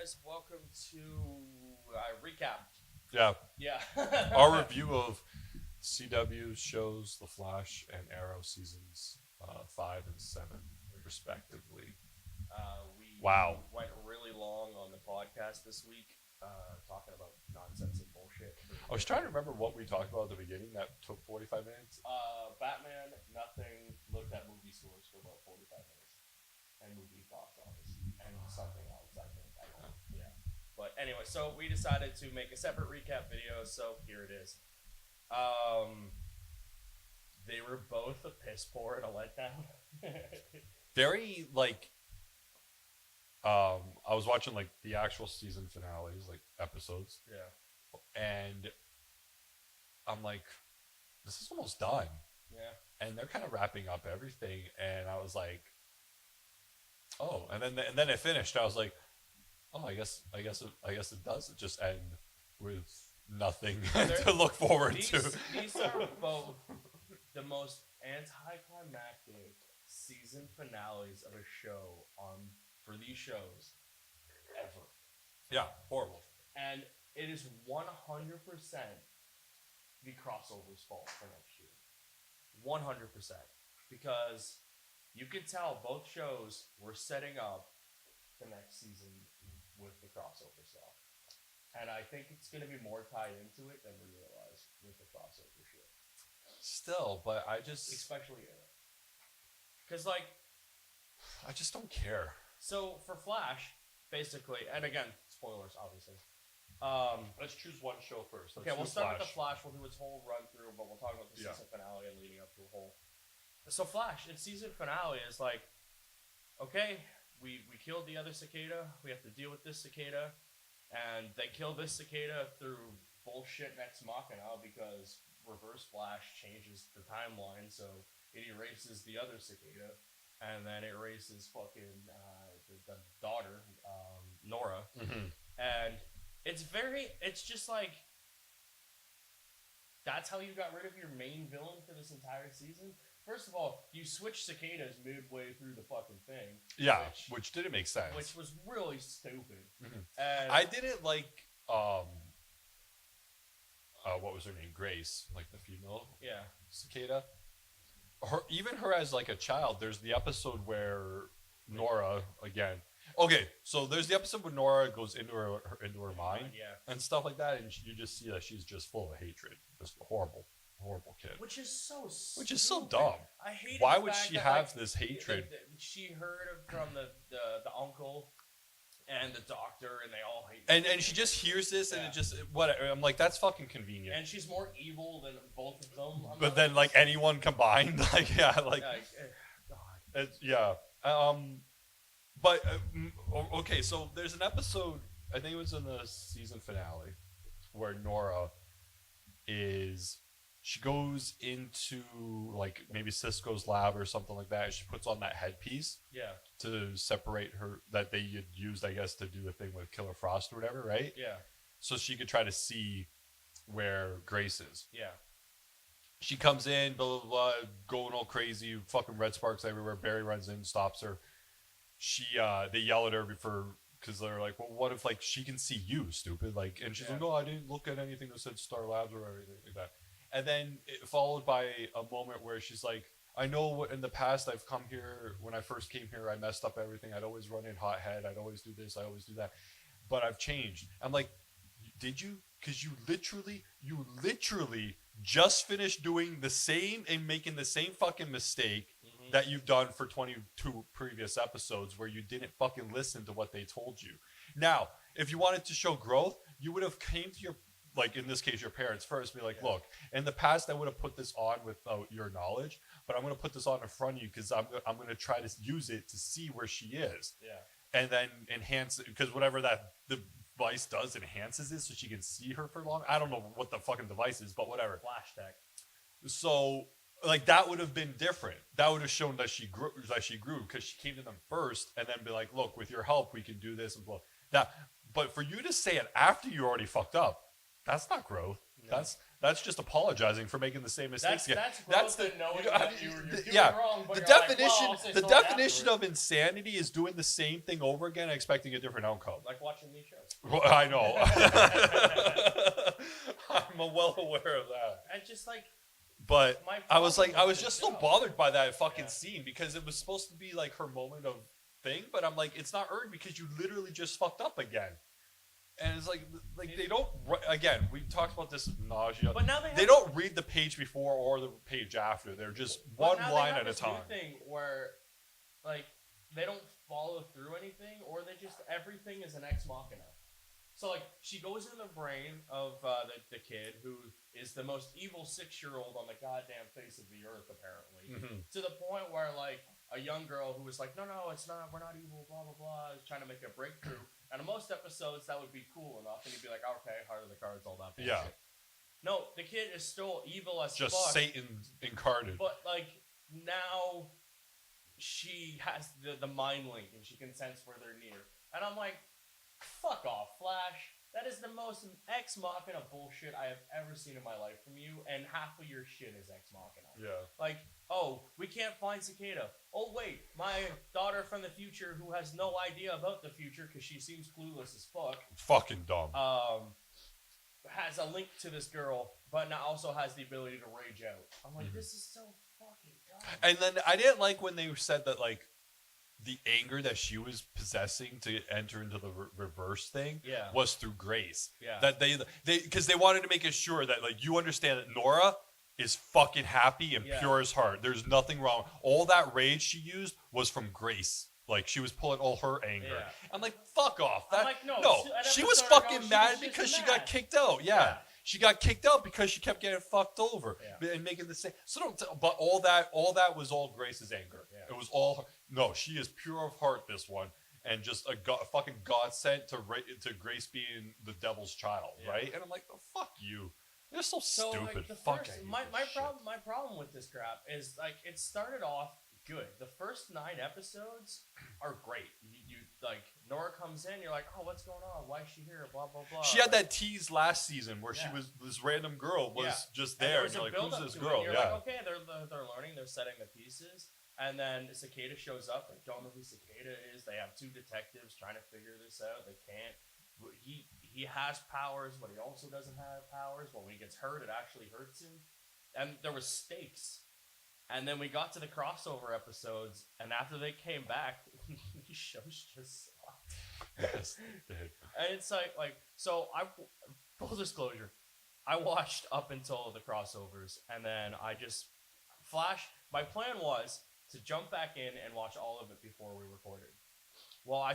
guys. Welcome to recap. Yeah, Yeah. our review of CW's shows, The Flash and Arrow seasons 5 and 7, respectively. We Wow. went really long on the podcast this week, talking about nonsense and bullshit. I was trying to remember what we talked about at the beginning that took 45 minutes. Batman, nothing. Looked at movie scores for about 45 minutes, and movie box office, and something else. I think. I don't know. Yeah. But anyway, so we decided to make a separate recap video. So here it is. They were both a piss poor and a letdown. Very, I was watching, the actual season finales, episodes, Yeah. and I'm like, this is almost done. Yeah. And they're kind of wrapping up everything, and I was like, oh, and then it finished. I was like, oh, I guess it does just end with nothing to look forward to. These are both the most anticlimactic season finales of a show for these shows ever. Yeah, horrible. And it is 100% the crossover's fault for next year. 100%. Because you could tell both shows were setting up the next season with the crossover stuff. And I think it's going to be more tied into it than we realize with the crossover shit. Still, but I just Especially Arrow. Because, I just don't care. so for Flash, basically, and again, spoilers, obviously. Let's choose one show first. Okay, we'll start with the Flash. We'll do its whole run through, but we'll talk about the season finale and leading up to the whole. So Flash, its season finale is like, okay, we killed the other cicada. We have to deal with this cicada, and they kill this cicada through bullshit Nex Machina because Reverse Flash changes the timeline, so it erases the other cicada, and then it erases fucking the daughter, Nora, and it's just like, that's how you got rid of your main villain for this entire season? First of all, you switched cicadas midway through the fucking thing. Yeah, which didn't make sense. Which was really stupid. And I didn't like, what was her name? Grace, the female cicada. Even her as a child, there's the episode where Nora, again. Okay, so there's the episode where Nora goes into her mind and stuff like that, and you just see that she's just full of hatred. Just horrible kid. Which is so stupid. Which is so dumb. I hate. Why would she have this hatred? She heard from the uncle and the doctor, and they all hate. And she just hears this, and it just whatever. I'm like, that's fucking convenient. And she's more evil than both of them. But then, anyone combined, God. But okay, so there's an episode, I think it was in the season finale, where Nora she goes into maybe Cisco's lab or something like that, and she puts on that headpiece to separate her, that they had used, I guess, to do the thing with Killer Frost or whatever, right? Yeah. So she could try to see where Grace is. Yeah. She comes in, blah, blah, blah, going all crazy, fucking red sparks everywhere. Barry runs in, stops her. They yell at her because they're like, well, what if, she can see you, stupid? And she's like, no, I didn't look at anything that said Star Labs or anything like that. And then followed by a moment where she's like, I know in the past I've come here, when I first came here, I messed up everything. I'd always run in hot head. I'd always do this. I always do that. But I've changed. I'm like, did you? Because you literally just finished doing the same and making the same fucking mistake that you've done for 22 previous episodes where you didn't fucking listen to what they told you. Now, if you wanted to show growth, you would have came to your, in this case, your parents first, be like, look, in the past I would have put this on without your knowledge, but I'm going to put this on in front of you because I'm going to try to use it to see where she is. Yeah. And then enhance it, because whatever that the device does enhances it so she can see her for long. I don't know what the fucking device is, but whatever. Flash tech. So that would have been different. That would have shown that she grew because she came to them first and then be like, look, with your help we can do this and blah. But for you to say it after you already fucked up, that's not growth. No. That's just apologizing for making the same mistakes again. That's the knowing that you're doing wrong. But The you're definition, like, well, the definition of insanity is doing the same thing over again and expecting a different outcome. like watching these shows. Well, I know. I'm well aware of that. And just like, but I was just so show. bothered by that fucking scene because it was supposed to be like her moment of thing, but I'm like, it's not earned because you literally just fucked up again. And it's like they don't, again, we talked about this nausea. But now they don't read the page before or the page after. They're just one line at a time. Thing where, like, they don't follow through anything, or they just, everything is an ex machina. So, like, she goes in the brain of the kid who is the most evil 6-year-old on the goddamn face of the earth, apparently. Mm-hmm. To the point where, like, a young girl who was like, no, it's not, we're not evil, blah, blah, blah, is trying to make a breakthrough. And in most episodes, that would be cool enough, and you'd be like, okay, heart of the cards, all that bullshit. Yeah. No, the kid is still evil as fuck. Just Satan incarnate. But, like, now she has the mind link, and she can sense where they're near. And I'm like, fuck off, Flash. That is the most ex machina bullshit I have ever seen in my life from you, and half of your shit is ex machina. Yeah. Like, oh, we can't find Cicada. Oh, wait, my daughter from the future who has no idea about the future because she seems clueless as fuck. Fucking dumb. Has a link to this girl, but now also has the ability to rage out. I'm like, this is so fucking dumb. And then I didn't like when they said that, like, the anger that she was possessing to enter into the reverse thing was through Grace. Yeah. That they because they wanted to make it sure that, like, you understand that Nora is fucking happy and pure as heart. There's nothing wrong. All that rage she used was from Grace. Like, she was pulling all her anger. Yeah. I'm like, fuck off. That, I'm like, no. She was fucking mad because she got kicked out. Yeah. She got kicked out because she kept getting fucked over and making the same. So but all that was all Grace's anger. Yeah. It was all her. No, she is pure of heart. This one, and just a fucking God sent to Grace being the devil's child, right? And I'm like, oh, fuck you. You're so stupid. Like, my problem with this crap is, like, it started off good. The first 9 episodes are great. You like, Nora comes in, you're like, oh, what's going on? Why is she here? Blah, blah, blah. She had that tease last season where she was, this random girl was just there. And you're like, who's this girl? You're like, okay, they're learning, they're setting the pieces. And then Cicada shows up. They don't know who Cicada is. They have 2 detectives trying to figure this out. They can't. He has powers, but he also doesn't have powers. But when he gets hurt, it actually hurts him. And there was stakes. And then we got to the crossover episodes, and after they came back, these shows just sucked. Yes, they did. And it's like, so full disclosure, I watched up until the crossovers, and then Flash, my plan was to jump back in and watch all of it before we recorded. Well, I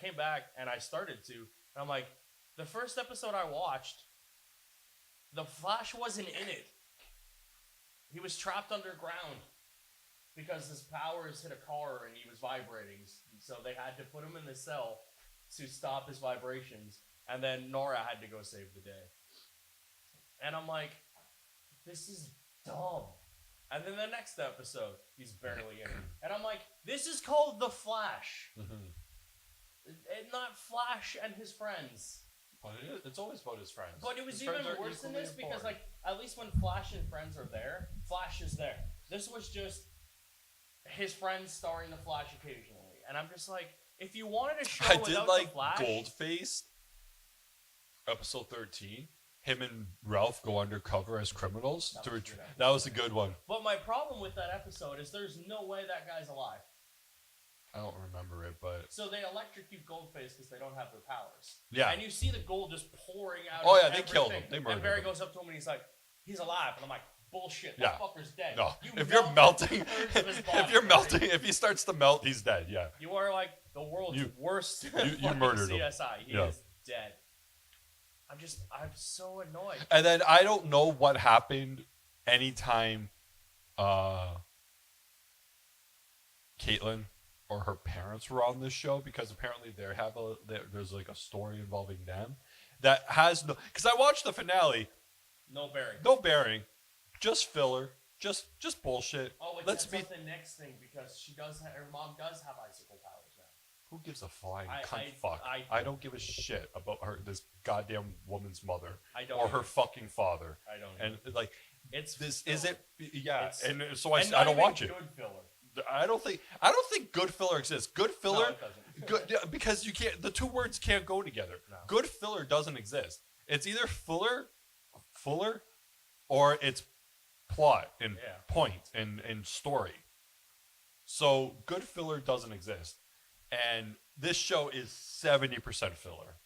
came back, and I started to, and I'm like, the first episode I watched, the Flash wasn't in it. He was trapped underground because his powers hit a car and he was vibrating. So they had to put him in the cell to stop his vibrations. And then Nora had to go save the day. And I'm like, this is dumb. And then the next episode, he's barely in it. And I'm like, this is called The Flash. Mm-hmm. Not Flash and his friends. But it's always about his friends. But it was even worse than this because, like, at least when Flash and friends are there, Flash is there. This was just his friends starring the Flash occasionally. And I'm just like, if you wanted a show without the Flash... I did like Goldface, episode 13. Him and Ralph go undercover as criminals. That was a good one. But my problem with that episode is there's no way that guy's alive. I don't remember it, but... So they electrocute Goldface because they don't have their powers. Yeah. And you see the gold just pouring out of everything. They killed him. They murdered him. And Barry goes up to him and he's like, he's alive. And I'm like, bullshit. That fucker's dead. No. If you're melting... If he starts to melt, he's dead, yeah. You are like the world's worst you murdered CSI. him. He is dead. I'm so annoyed. And then I don't know what happened anytime Caitlin or her parents were on this show, because apparently there's like a story involving them that has no, because I watched the finale. No bearing, just filler, just bullshit. Oh, that's the next thing, because her mom does have icicle powers now. Who gives a flying I- cunt I- fuck? I- I don't give a shit about this goddamn woman's mother I don't or her either. fucking father. I don't. And like It's this filler. isn't. Yeah, It's- and so I and I not don't even watch it. Good filler. I don't think good filler exists. Good filler. No, it doesn't. Good yeah, because you can't. The two words can't go together. No. Good filler doesn't exist. It's either fuller, or it's plot and Yeah. point and story. So good filler doesn't exist, and this show is 70% filler.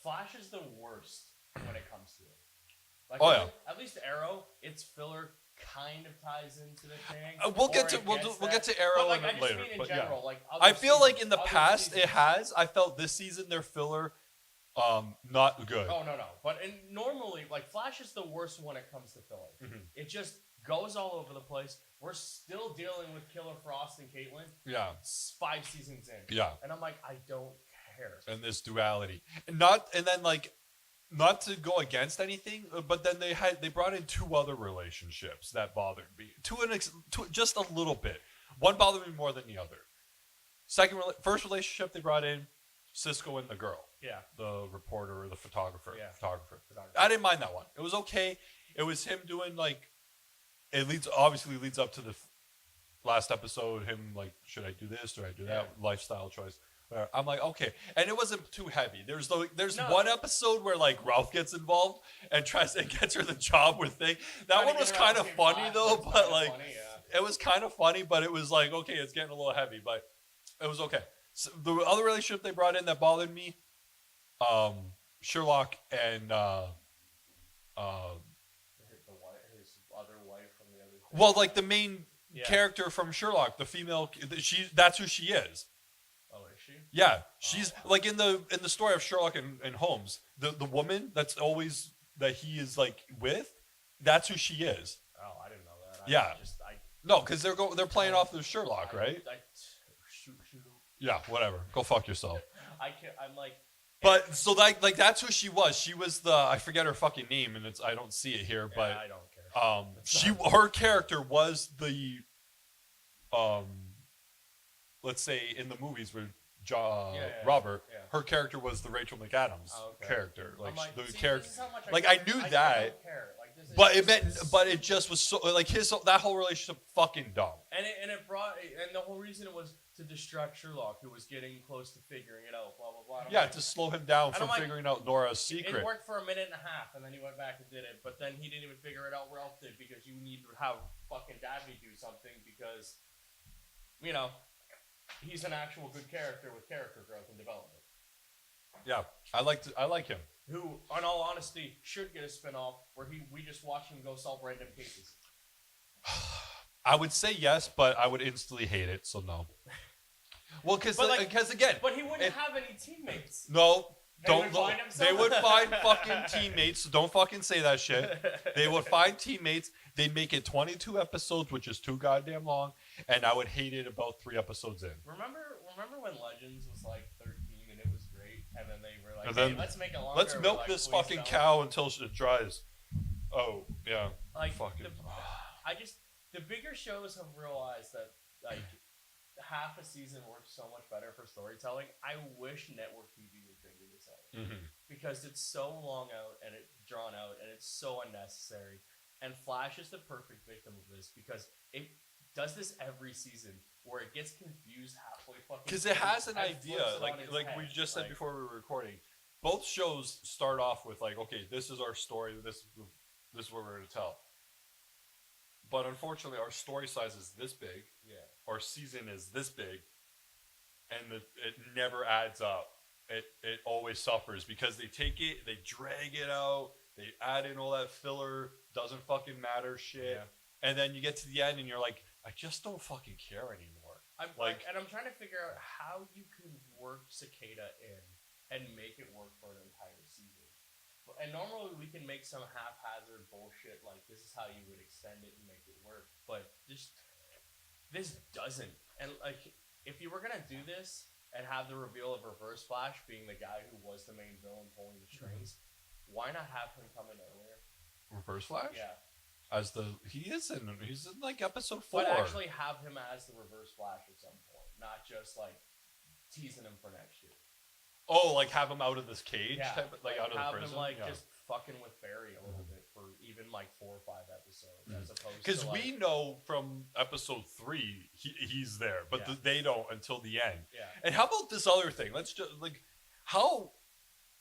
Flash is the worst when it comes to it. Like, Oh, yeah. At least Arrow, its filler kind of ties into the thing. We'll or get to it we'll gets get that. to Arrow But, like, I just later. mean in But general, yeah, like I feel like seasons- in the other past seasons- it has. I felt this season their filler, not good. Oh no. But normally, like Flash is the worst when it comes to filler. Mhm. It just goes all over the place. We're still dealing with Killer Frost and Caitlyn. Yeah, 5 seasons in. yeah. And I'm like, I don't care. And this duality, not to go against anything, but then they brought in 2 other relationships that bothered me to just a little bit. One bothered me more than the other. First relationship they brought in, Cisco and the girl, Yeah. the reporter or the photographer. Yeah. Photographer. I didn't mind that one. It was okay. It was him doing like, obviously leads up to the last episode. Him like, should I do this? Should I do that? Lifestyle choice. I'm like, okay, and it wasn't too heavy. There's No. one episode where like Ralph gets involved and gets her the job with thing. That one was kind of funny though, but like it was kind of funny, but it was like, okay, it's getting a little heavy, but it was okay. So the other relationship they brought in that bothered me, Sherlock and His other wife from the other thing. well, like the main Yeah. character from Sherlock, the female, that's who she is. Oh, is she? Yeah, she's like in the story of Sherlock and Holmes, the woman that's always that he is like with, that's who she is. Oh, I didn't know that. Yeah. No, because they're playing off the Sherlock, right? Shoot. Yeah, whatever. Go fuck yourself. I can't. I'm like. But so like that's who she was. She was I forget her fucking name, and I don't see it here, but I don't care. her character was the let's say in the movies with Robert, yeah. her character was the Rachel McAdams character, I'm like the see, character. this is how much Like, I I knew don't that, care. Like, this is But it just- just was so like that whole relationship fucking dumb. And it brought, and the whole reason it was to distract Sherlock, who was getting close to figuring it out. Blah blah blah. And I'm Yeah, like, to slow him down And from I'm like, figuring out Nora's It secret. worked for a minute and a half, and then he went back and did it. But then he didn't even figure it out. Ralph did, because you need to have fucking Dabney do something, because he's an actual good character with character growth and development. Yeah, I like him. Who, in all honesty, should get a spin-off where we just watch him go solve random cases. I would say yes, but I would instantly hate it. So no. Well, because again, But he wouldn't have any teammates. no, They don't. would find himself? They would find fucking teammates. So don't fucking say that shit. They would find teammates. They'd make it 22 episodes, which is too goddamn long, and I would hate it about 3 episodes in. Remember when Legends was like 13 and it was great, and then they were like, And then, hey, let's make it longer. Let's We're milk like, this "Please fucking don't." cow until it dries. Oh yeah, Like fucking. the bigger shows have realized that like half a season works so much better for storytelling. I wish network TV would figure this out, because it's so long out and it's drawn out and it's so unnecessary. And Flash is the perfect victim of this, because it does this every season where it gets confused halfway fucking. Because it has an and idea, flips it like on its we head. just said Like, before we were recording. Both shows start off with like, okay, this is our story. This is what we're going to tell. But unfortunately, our story size is this big. Yeah. Our season is this big, and it never adds up. It always suffers because they take it, they drag it out, they add in all that filler, doesn't fucking matter shit, and then you get to the end and you're like, I just don't fucking care anymore. I'm trying to figure out how you can work Cicada in and make it work for an entire season. And normally we can make some haphazard bullshit like this is how you would extend it and make it work, but this doesn't. And like, if you were gonna do this and have the reveal of Reverse Flash being the guy who was the main villain pulling the strings, why not have him come in earlier? Reverse Flash? Yeah. He's in like episode 4. But actually have him as the Reverse Flash at some point, not just like teasing him for next year. Oh, like have him out of this cage, Yeah, type of, like out of the prison. Have him just fucking with Barry a little bit for even 4 or 5 episodes, as opposed to because we know from episode 3 he's there, but they don't until the end. Yeah. And how about this other thing? Let's just how.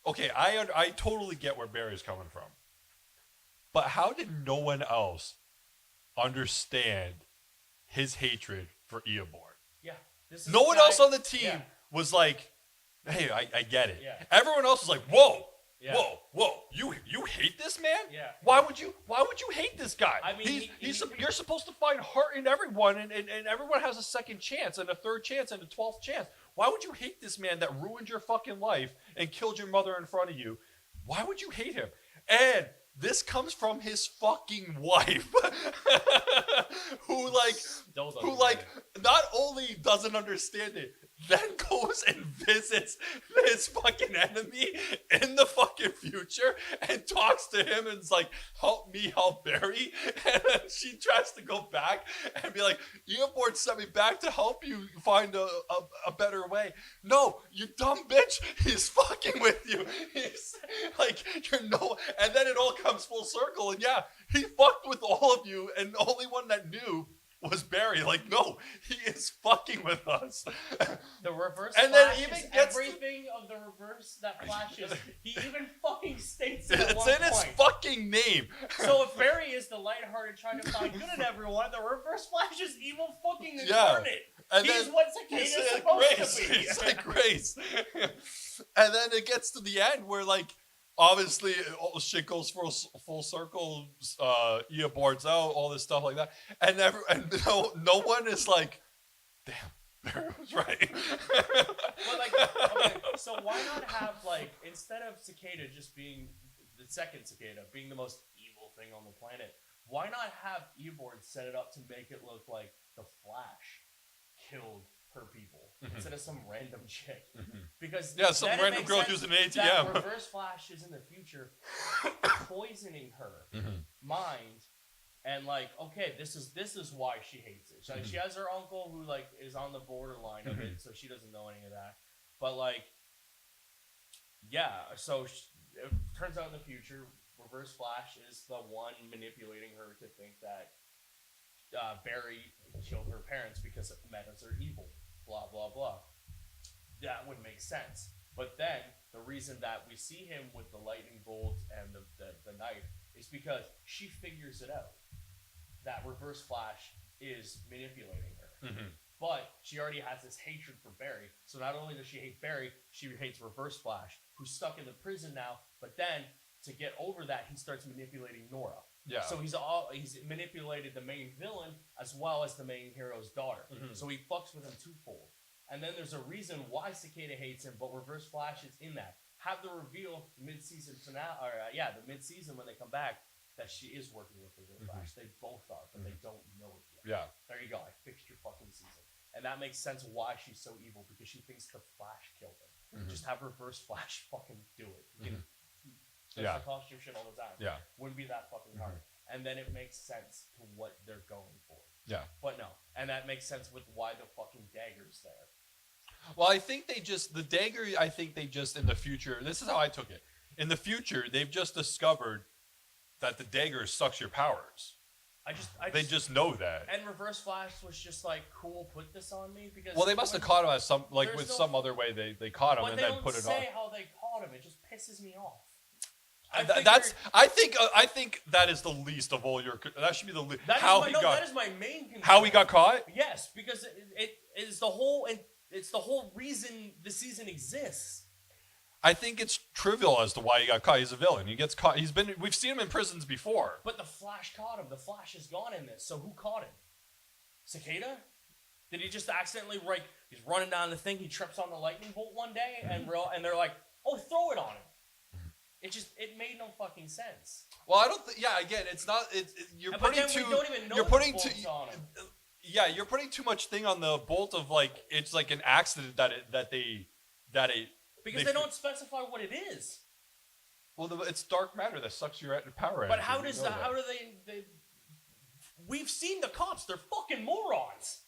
Okay, I totally get where Barry's coming from, but how did no one else understand his hatred for Eobard? Yeah. No one else on the team was like, hey, I get it. Yeah. Everyone else was like, whoa, yeah. whoa, you hate this man? Yeah. Why would you hate this guy? I mean, you're supposed to find heart in everyone, and everyone has a second chance, and a third chance, and a 12th chance. Why would you hate this man that ruined your fucking life and killed your mother in front of you? Why would you hate him? And this comes from his fucking wife, who not only doesn't understand it, then goes and visits his fucking enemy in the fucking future and talks to him and is like, help me help Barry. And then she tries to go back and be like, Eobard sent me back to help you find a better way. No, you dumb bitch. He's fucking with you. He's like, and then it all comes full circle. And yeah, he fucked with all of you, and the only one that knew was Barry. Like, no, he is fucking with us. The reverse and flash then even is gets everything of the reverse that flashes. He even fucking states it it's at one in point. his fucking name. So if Barry is the lighthearted trying to find good in everyone, the reverse flash is evil fucking incarnate. And he's then what Cicada's supposed to be. He's like Grace. And then it gets to the end where, like, obviously shit goes full circle. Eobard's out, all this stuff like that, and no one is like, damn, Barry was right. But okay, so why not have, instead of Cicada just being the second Cicada, being the most evil thing on the planet, why not have Eobard set it up to make it look like the Flash killed her people instead of some random chick? Because some random girl using an ATM. That reverse Flash is in the future poisoning her mind, and okay, this is why she hates it. She has her uncle who is on the borderline of it, so she doesn't know any of that. But so it turns out in the future, reverse Flash is the one manipulating her to think that Barry killed her parents because metas are evil. Blah, blah, blah. That would make sense. But then, the reason that we see him with the lightning bolt and the knife is because she figures it out. That reverse Flash is manipulating her. But she already has this hatred for Barry. So not only does she hate Barry, she hates Reverse Flash, who's stuck in the prison now. But then, to get over that, he starts manipulating Nora. Yeah. So he's manipulated the main villain as well as the main hero's daughter. So he fucks with him twofold. And then there's a reason why Cicada hates him, but Reverse Flash is in that. Have the reveal mid-season finale, the mid-season when they come back, that she is working with Reverse Flash. They both are, but they don't know it yet. Yeah. There you go. I fixed your fucking season. And that makes sense why she's so evil, because she thinks the Flash killed him. Just have Reverse Flash fucking do it. The costume shit all the time. Yeah. Wouldn't be that fucking hard. And then it makes sense to what they're going for. Yeah. But no. And that makes sense with why the fucking dagger's there. Well, I think the dagger, in the future, this is how I took it. In the future, they've just discovered that the dagger sucks your powers. They just know that. And Reverse Flash was just cool, put this on me, because... Well, they must have caught him as some other way they caught him and then put it on. But they don't say how they caught him. It just pisses me off. I think that is the least of all your... That should be the least. That is my main concern. How he got caught? Yes, because it is the whole... It's the whole reason the season exists. I think it's trivial as to why he got caught. He's a villain. He gets caught. We've seen him in prisons before. But the Flash caught him. The Flash is gone in this. So who caught him? Cicada? Did he just accidentally he's running down the thing, he trips on the lightning bolt one day, and they're like, oh, throw it on him. It made no fucking sense. Well, I don't think... Yeah, again, it's not... You're putting too... We don't even know you're putting too... on him. Yeah, you're putting too much thing on the bolt of it's like an accident because they don't specify what it is. Well, it's dark matter that sucks your power. But how does that? How do they? We've seen the cops. They're fucking morons.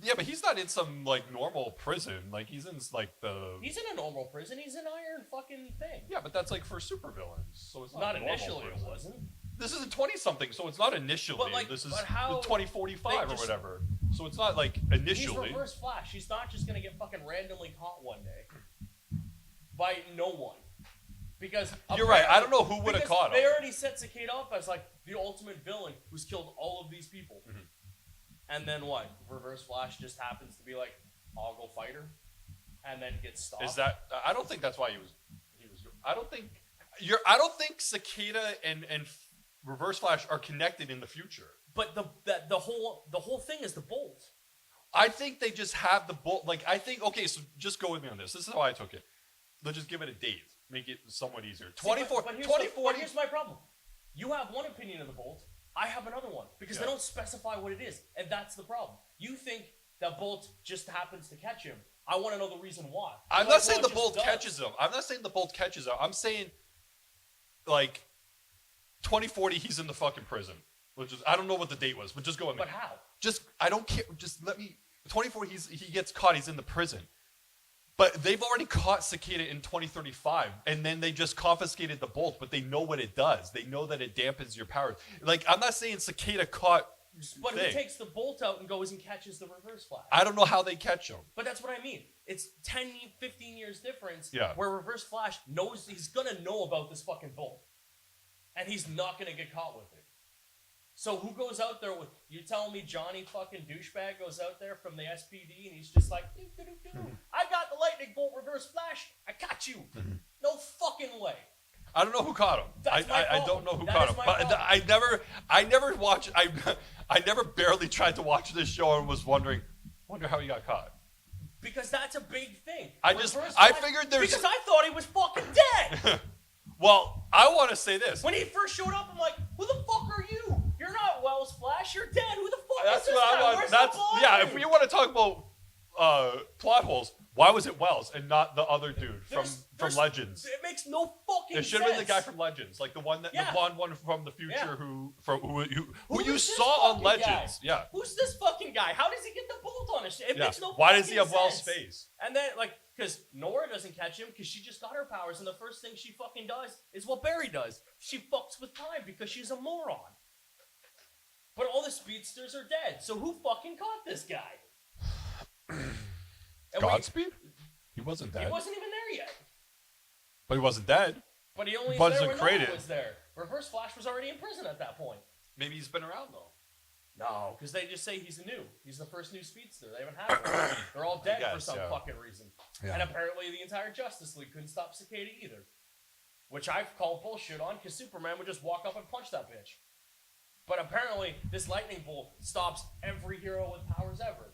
Yeah, but he's not in some like normal prison. Like he's in like the. He's in a normal prison. He's an iron fucking thing. Yeah, but that's like for supervillains, so it's Not not initially. prison. It wasn't. This is a 20-something, so it's not initially. But, like, this is but how 2045 or just- whatever. So it's not like initially. He's Reverse Flash. He's not just gonna get fucking randomly caught one day by no one. Because You're right. I don't know who would have caught him. They already set Cicada up as like the ultimate villain who's killed all of these people. Mhm. And then what? Reverse Flash just happens to be like, I'll go fight her, and then gets stopped. Is that? I don't think that's why he was. I don't think Cicada and Reverse Flash are connected in the future. But the whole thing is the Bolt. I think they just have the Bolt. Like I think. Okay, so just go with me on this. This is how I took it. Let's just give it a date. Make it somewhat easier. 2040. But here's my problem. You have one opinion of the Bolt. I have another one because they don't specify what it is, and that's the problem. You think that Bolt just happens to catch him. I want to know the reason why. I'm not saying the Bolt catches him. I'm not saying the Bolt catches him. I'm saying, like, 2040, he's in the fucking prison. Which is, I don't know what the date was, but just go with me. But how? Just, I don't care. Just let me. 2040, he gets caught. He's in the prison. But they've already caught Cicada in 2035, and then they just confiscated the Bolt, but they know what it does. They know that it dampens your powers. Like, I'm not saying Cicada caught. But who takes the Bolt out and goes and catches the Reverse Flash? I don't know how they catch him. But that's what I mean. It's 10, 15 years difference. Yeah. Where Reverse Flash knows he's gonna know about this fucking Bolt, and he's not gonna get caught with it. So who goes out there with you? Telling me Johnny fucking douchebag goes out there from the SPD and he's just like, I got the lightning bolt Reverse Flash. I caught you. No fucking way. I don't know who caught him. I don't know who caught him. But I never watched. I never barely tried to watch this show and was wondering how he got caught. Because that's a big thing. I figured there's. Because I thought he was fucking dead. Well, I want to say this. When he first showed up, I'm like, who the fuck are you? You're not Wells Flash. You're dead. Who the fuck That's is this what guy? I want. Where's That's the blood? yeah. If we want to talk about plot holes, why was it Wells and not the other dude from Legends? It makes no fucking sense. It should have been the guy from Legends, like the one that the blonde one from the future who you saw on Legends. Guy? Yeah. Who's this fucking guy? How does he get the bolt on his shit? It makes no. Why does he have sense. Wells' face? And then because Nora doesn't catch him because she just got her powers, and the first thing she fucking does is what Barry does. She fucks with time because she's a moron. But all the speedsters are dead, so who fucking caught this guy? Godspeed? He wasn't dead. He wasn't even there yet. But he wasn't dead. But he only wasn't there when created. Nora was there. Reverse Flash was already in prison at that point. Maybe he's been around though. No, because they just say he's new. He's the first new speedster. They haven't had one. They're all dead for some fucking reason. Yeah. And apparently the entire Justice League couldn't stop Cicada either. Which I've called bullshit on because Superman would just walk up and punch that bitch. But apparently this lightning bolt stops every hero with powers ever.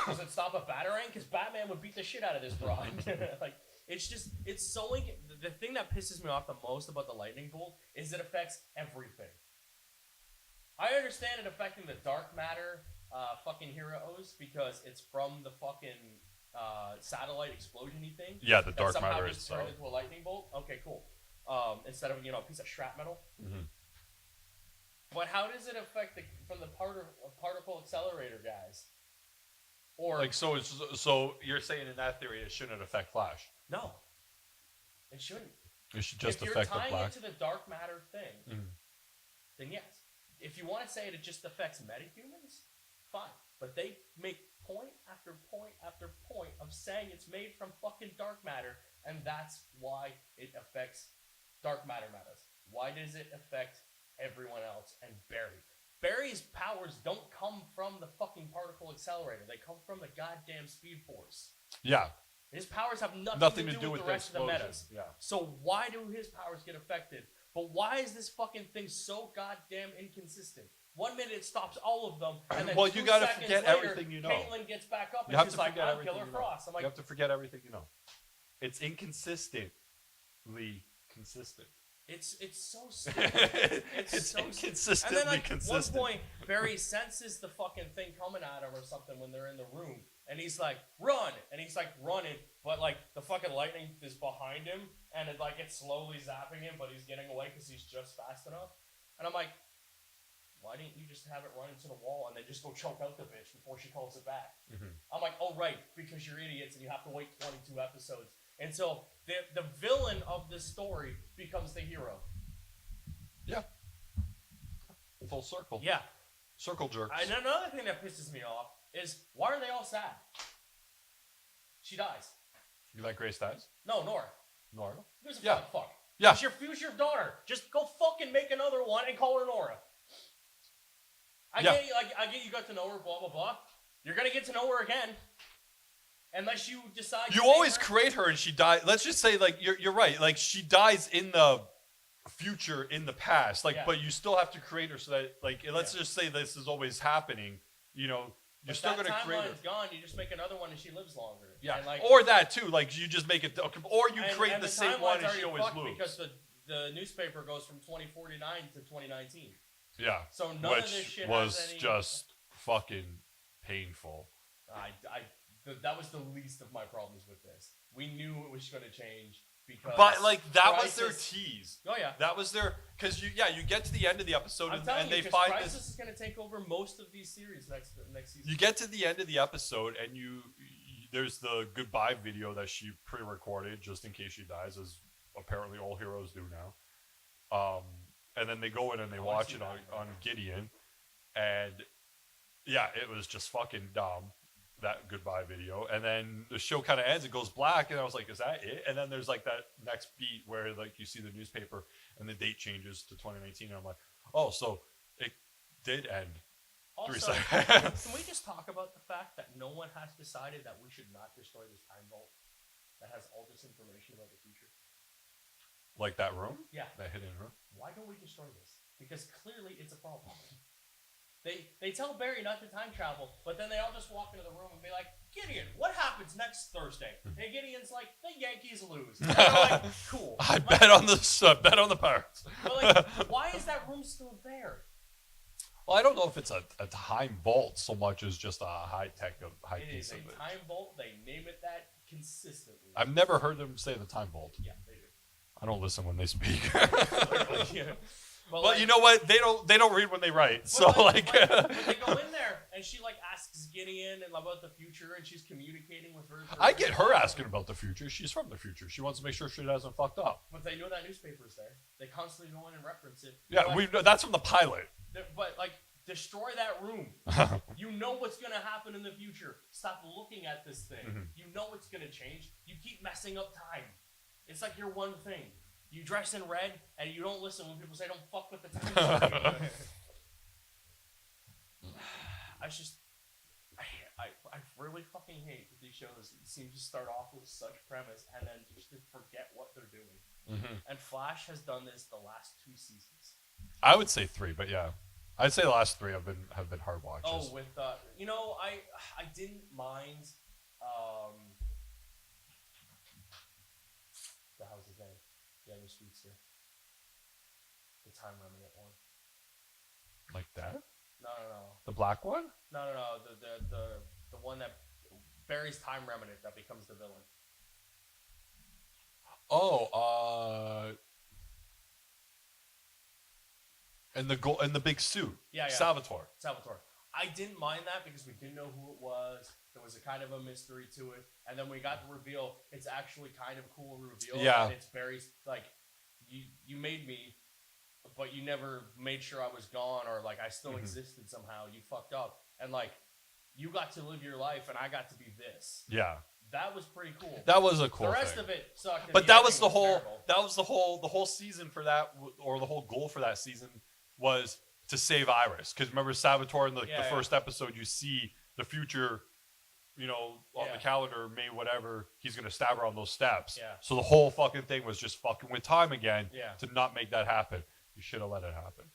Does it stop a Batarang? Because Batman would beat the shit out of this broad. It's so the thing that pisses me off the most about the lightning bolt is it affects everything. I understand it affecting the dark matter fucking heroes because it's from the fucking satellite explosion-y thing. Yeah, the dark somehow matter just is turned into a lightning bolt. Okay, cool. Instead of a piece of shrapnel. Mm-hmm. But how does it affect from the particle accelerator guys? Or so you're saying in that theory it shouldn't affect Flash? No, it shouldn't. It should just if affect the you're tying Flash. it to the dark matter thing, then yes. If you want to say it just affects metahumans, fine. But they make point after point after point of saying it's made from fucking dark matter, and that's why it affects dark matter matters. Why does it affect everyone else and Barry? Barry's powers don't come from the fucking particle accelerator. They come from the goddamn Speed Force. Yeah. His powers have nothing to do with the rest of the metas. Yeah. So why do his powers get affected? But why is this fucking thing so goddamn inconsistent? 1 minute it stops all of them, and then well, 2 you gotta seconds forget later, everything you know. Caitlin gets back up You and have she's to like, forget I'm everything Killer you know. Frost. I'm like, you have to forget everything you know. It's inconsistently consistent. It's so stupid. It's so inconsistently and then, consistent. One point, Barry senses the fucking thing coming at him or something when they're in the room, and he's like, run! And he's like running, but the fucking lightning is behind him, and it's slowly zapping him, but he's getting away because he's just fast enough. And I'm like, why didn't you just have it run into the wall and then just go choke out the bitch before she calls it back? Mm-hmm. I'm like, oh, right, because you're idiots and you have to wait 22 episodes until the villain of this story becomes the hero. Yeah. Full circle. Yeah. Circle jerks. And another thing that pisses me off is, why are they all sad? She dies. You like Grace dies? No, Nora. Nora? Who's a Yeah. fuck? Yeah. It's your future daughter. Just go fucking make another one and call her Nora. I get you got to know her, blah, blah, blah. You're going to get to know her again. Unless you decide... You always create her and she dies. Let's just say, like, you're right. Like, she dies in the future, in the past. Like, but you still have to create her so that, like, let's just say this is always happening. You know, you're still going to create her. That timeline's gone. You just make another one and she lives longer. Yeah. And like, or that, too. Like, you just make it... Or you create and the same one and she always loses. Because the newspaper goes from 2049 to 2019. Yeah. So none of this shit was has any... just fucking painful. That was the least of my problems with this. We knew it was going to change because... But, like, that was their tease. Oh, yeah. That was their... Because, you get to the end of the episode and they find this... Crisis is going to take over most of these series next season. You get to the end of the episode and there's the goodbye video that she pre-recorded just in case she dies, as apparently all heroes do now. And then they go in and they watch it on Gideon. And, yeah, it was just fucking dumb, that goodbye video. And then the show kind of ends, it goes black, and I was like, is that it? And then there's like that next beat where like you see the newspaper and the date changes to 2019, and I'm like, oh, so it did end. Also, can we just talk about the fact that no one has decided that we should not destroy this time vault that has all this information about the future? Like that room? Yeah. That hidden room? Why don't we destroy this? Because clearly it's a problem. They tell Barry not to time travel, but then they all just walk into the room and be like, Gideon, what happens next Thursday? And Gideon's like, the Yankees lose. And they're like, cool. I bet on the Pirates. But like, why is that room still there? Well, I don't know if it's a time vault so much as just a high It piece is of a it. time vault. They name it that consistently. I've never heard them say the time vault. Yeah, they do. I don't listen when they speak. Yeah. But like, you know what? They don't read when they write. So but they go in there and she like asks Gideon and about the future and she's communicating with her. I get her asking about the future. She's from the future. She wants to make sure she hasn't fucked up. But they know that newspaper's there. They constantly go in and reference it. Yeah, that's from the pilot. But like, destroy that room. You know what's gonna happen in the future. Stop looking at this thing. Mm-hmm. You know it's gonna change. You keep messing up time. It's like your one thing. You dress in red and you don't listen when people say don't fuck with the time. I really fucking hate that these shows seem to start off with such premise and then just to forget what they're doing. Mm-hmm. And Flash has done this the last 2 seasons. I would say 3, but yeah, I'd say the last 3 have been hard watches. Oh, with I didn't mind. The hell's his name? The other speedster. The time remnant one. Like that? No. The black one? No. The one that Barry's time remnant that becomes the villain. Oh, and the big suit. Yeah. Salvatore. I didn't mind that because we didn't know who it was. There was a kind of a mystery to it, and then we got the reveal. It's actually kind of a cool reveal. Yeah. And it's Barry's like, you made me, but you never made sure I was gone or like I still existed somehow. You fucked up, and like you got to live your life, and I got to be this. Yeah. That was pretty cool. That was a cool The rest thing. of it sucked. But that was the whole season for that, or the whole goal for that season was to save Iris. Because remember Salvatore in the first episode, you see the future, on the calendar, May whatever, he's going to stab her on those steps. Yeah. So the whole fucking thing was just fucking with time again to not make that happen. You should have let it happen.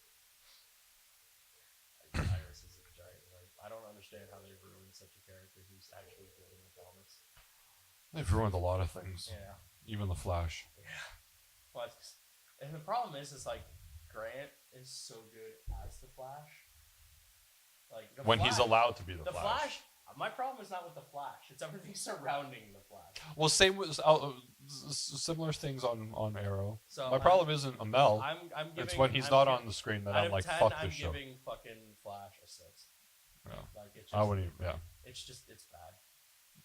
Iris is a giant. Like, I don't understand how they've ruined such a character who's actually good in the comics. They've ruined a lot of things. Yeah. Even the Flash. Yeah. Well, and the problem is like Grant is so good as the Flash. Like when he's allowed to be the Flash. My problem is not with the Flash; it's everything surrounding the Flash. Well, same with similar things on Arrow. So My problem isn't Amel. I'm giving. It's when he's I'm not giving, on the screen that out I'm of like, 10, fuck I'm this show. giving fucking Flash a 6. Yeah. Like it's just, I wouldn't even, yeah. It's just it's bad.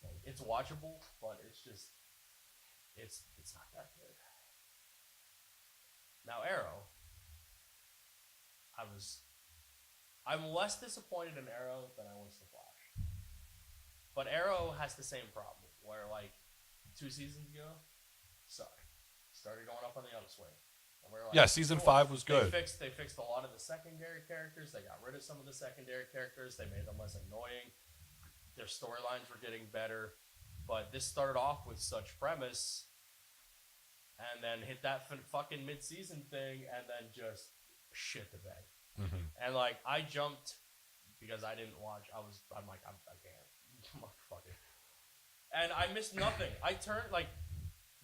Like, it's watchable, but it's just it's not that good. Now Arrow, I'm less disappointed in Arrow than I was the Flash. But Arrow has the same problem where like 2 seasons ago, started going up on the upswing. And we're like, Yeah, season 5 was good. They fixed a lot of the secondary characters. They got rid of some of the secondary characters. They made them less annoying. Their storylines were getting better. But this started off with such premise, and then hit that fucking mid-season thing, and then just shit the bed. Mm-hmm. And like I jumped because I didn't watch. I'm like I can't, motherfucker. And I missed nothing. I turned like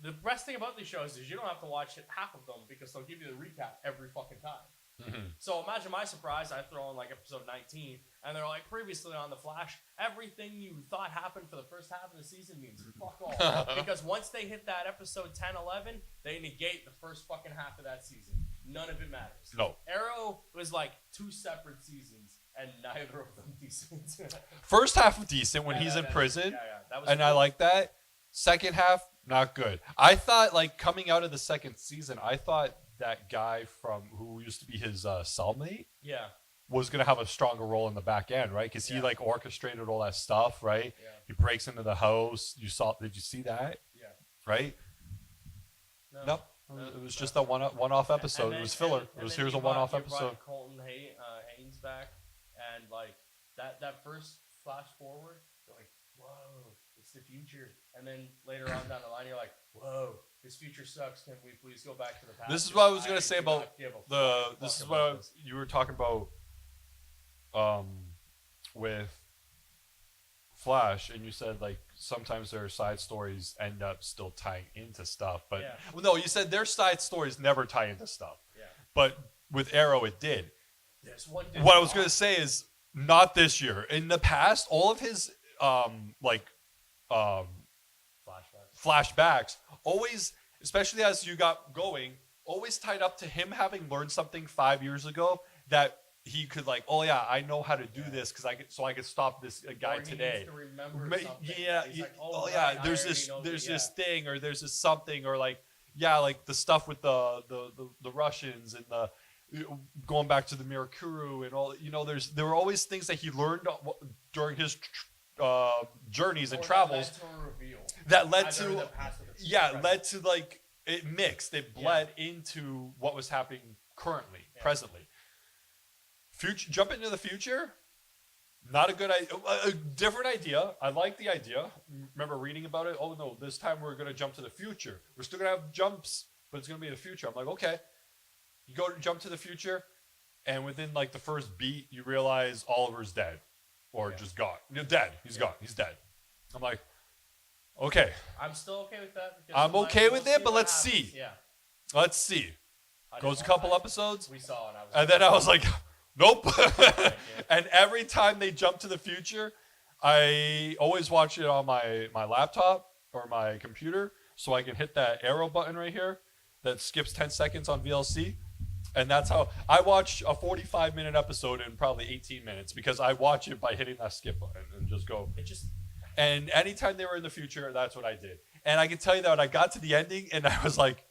the best thing about these shows is you don't have to watch half of them because they'll give you the recap every fucking time. Mm-hmm. So imagine my surprise. I throw in like episode 19, and they're like, previously on The Flash, everything you thought happened for the first half of the season means fuck all. Because once they hit that episode 10, 11, they negate the first fucking half of that season. None of it matters. No. Arrow was like 2 separate seasons, and neither of them decent. First half was decent when he's in prison, that was and cool. I like that. Second half, not good. I thought, like, coming out of the second season, I thought that guy from who used to be his cellmate was going to have a stronger role in the back end, right? Because he, like, orchestrated all that stuff, right? Yeah. He breaks into the house. Did you see that? Yeah. Right? No. It was just a one-off episode. It was filler. Here's a one-off episode. Colton Haynes back, and, like, that first flash forward, you're like, whoa, it's the future. And then later on down the line, you're like, whoa, this future sucks. Can we please go back to the past? This is what I was going to say about this is what you were talking about with Flash, and you said, like, sometimes their side stories end up still tying into stuff. But, well, no, you said their side stories never tie into stuff. Yeah. But with Arrow, it did. This one did. What I was going to say is, not this year. In the past, all of his, flashbacks always, especially as you got going, always tied up to him having learned something 5 years ago that he could, like, oh yeah, I know how to do this because I could stop this guy today. Needs to remember something. Yeah, like, there's this thing, or there's this something, or like like the stuff with the Russians and the going back to the Mirakuru and all. There were always things that he learned during his journeys and travels that led to like it mixed, it bled into what was happening currently, presently. Jump into the future, not a good idea. A different idea. I like the idea. Remember reading about it? Oh no, this time we're going to jump to the future. We're still going to have jumps, but it's going to be the future. I'm like, okay. You go to jump to the future, and within like the first beat, you realize Oliver's dead, or just gone. You're dead. He's gone. He's dead. I'm like, okay. I'm still okay with that. I'm okay with it, but let's happens. see. Yeah. Let's see. Goes a couple episodes. We saw it. And then I was like, nope. And every time they jump to the future, I always watch it on my laptop or my computer, so I can hit that arrow button right here that skips 10 seconds on VLC. And that's how I watch a 45-minute episode in probably 18 minutes, because I watch it by hitting that skip button and just go. And anytime they were in the future, that's what I did. And I can tell you that I got to the ending and I was like,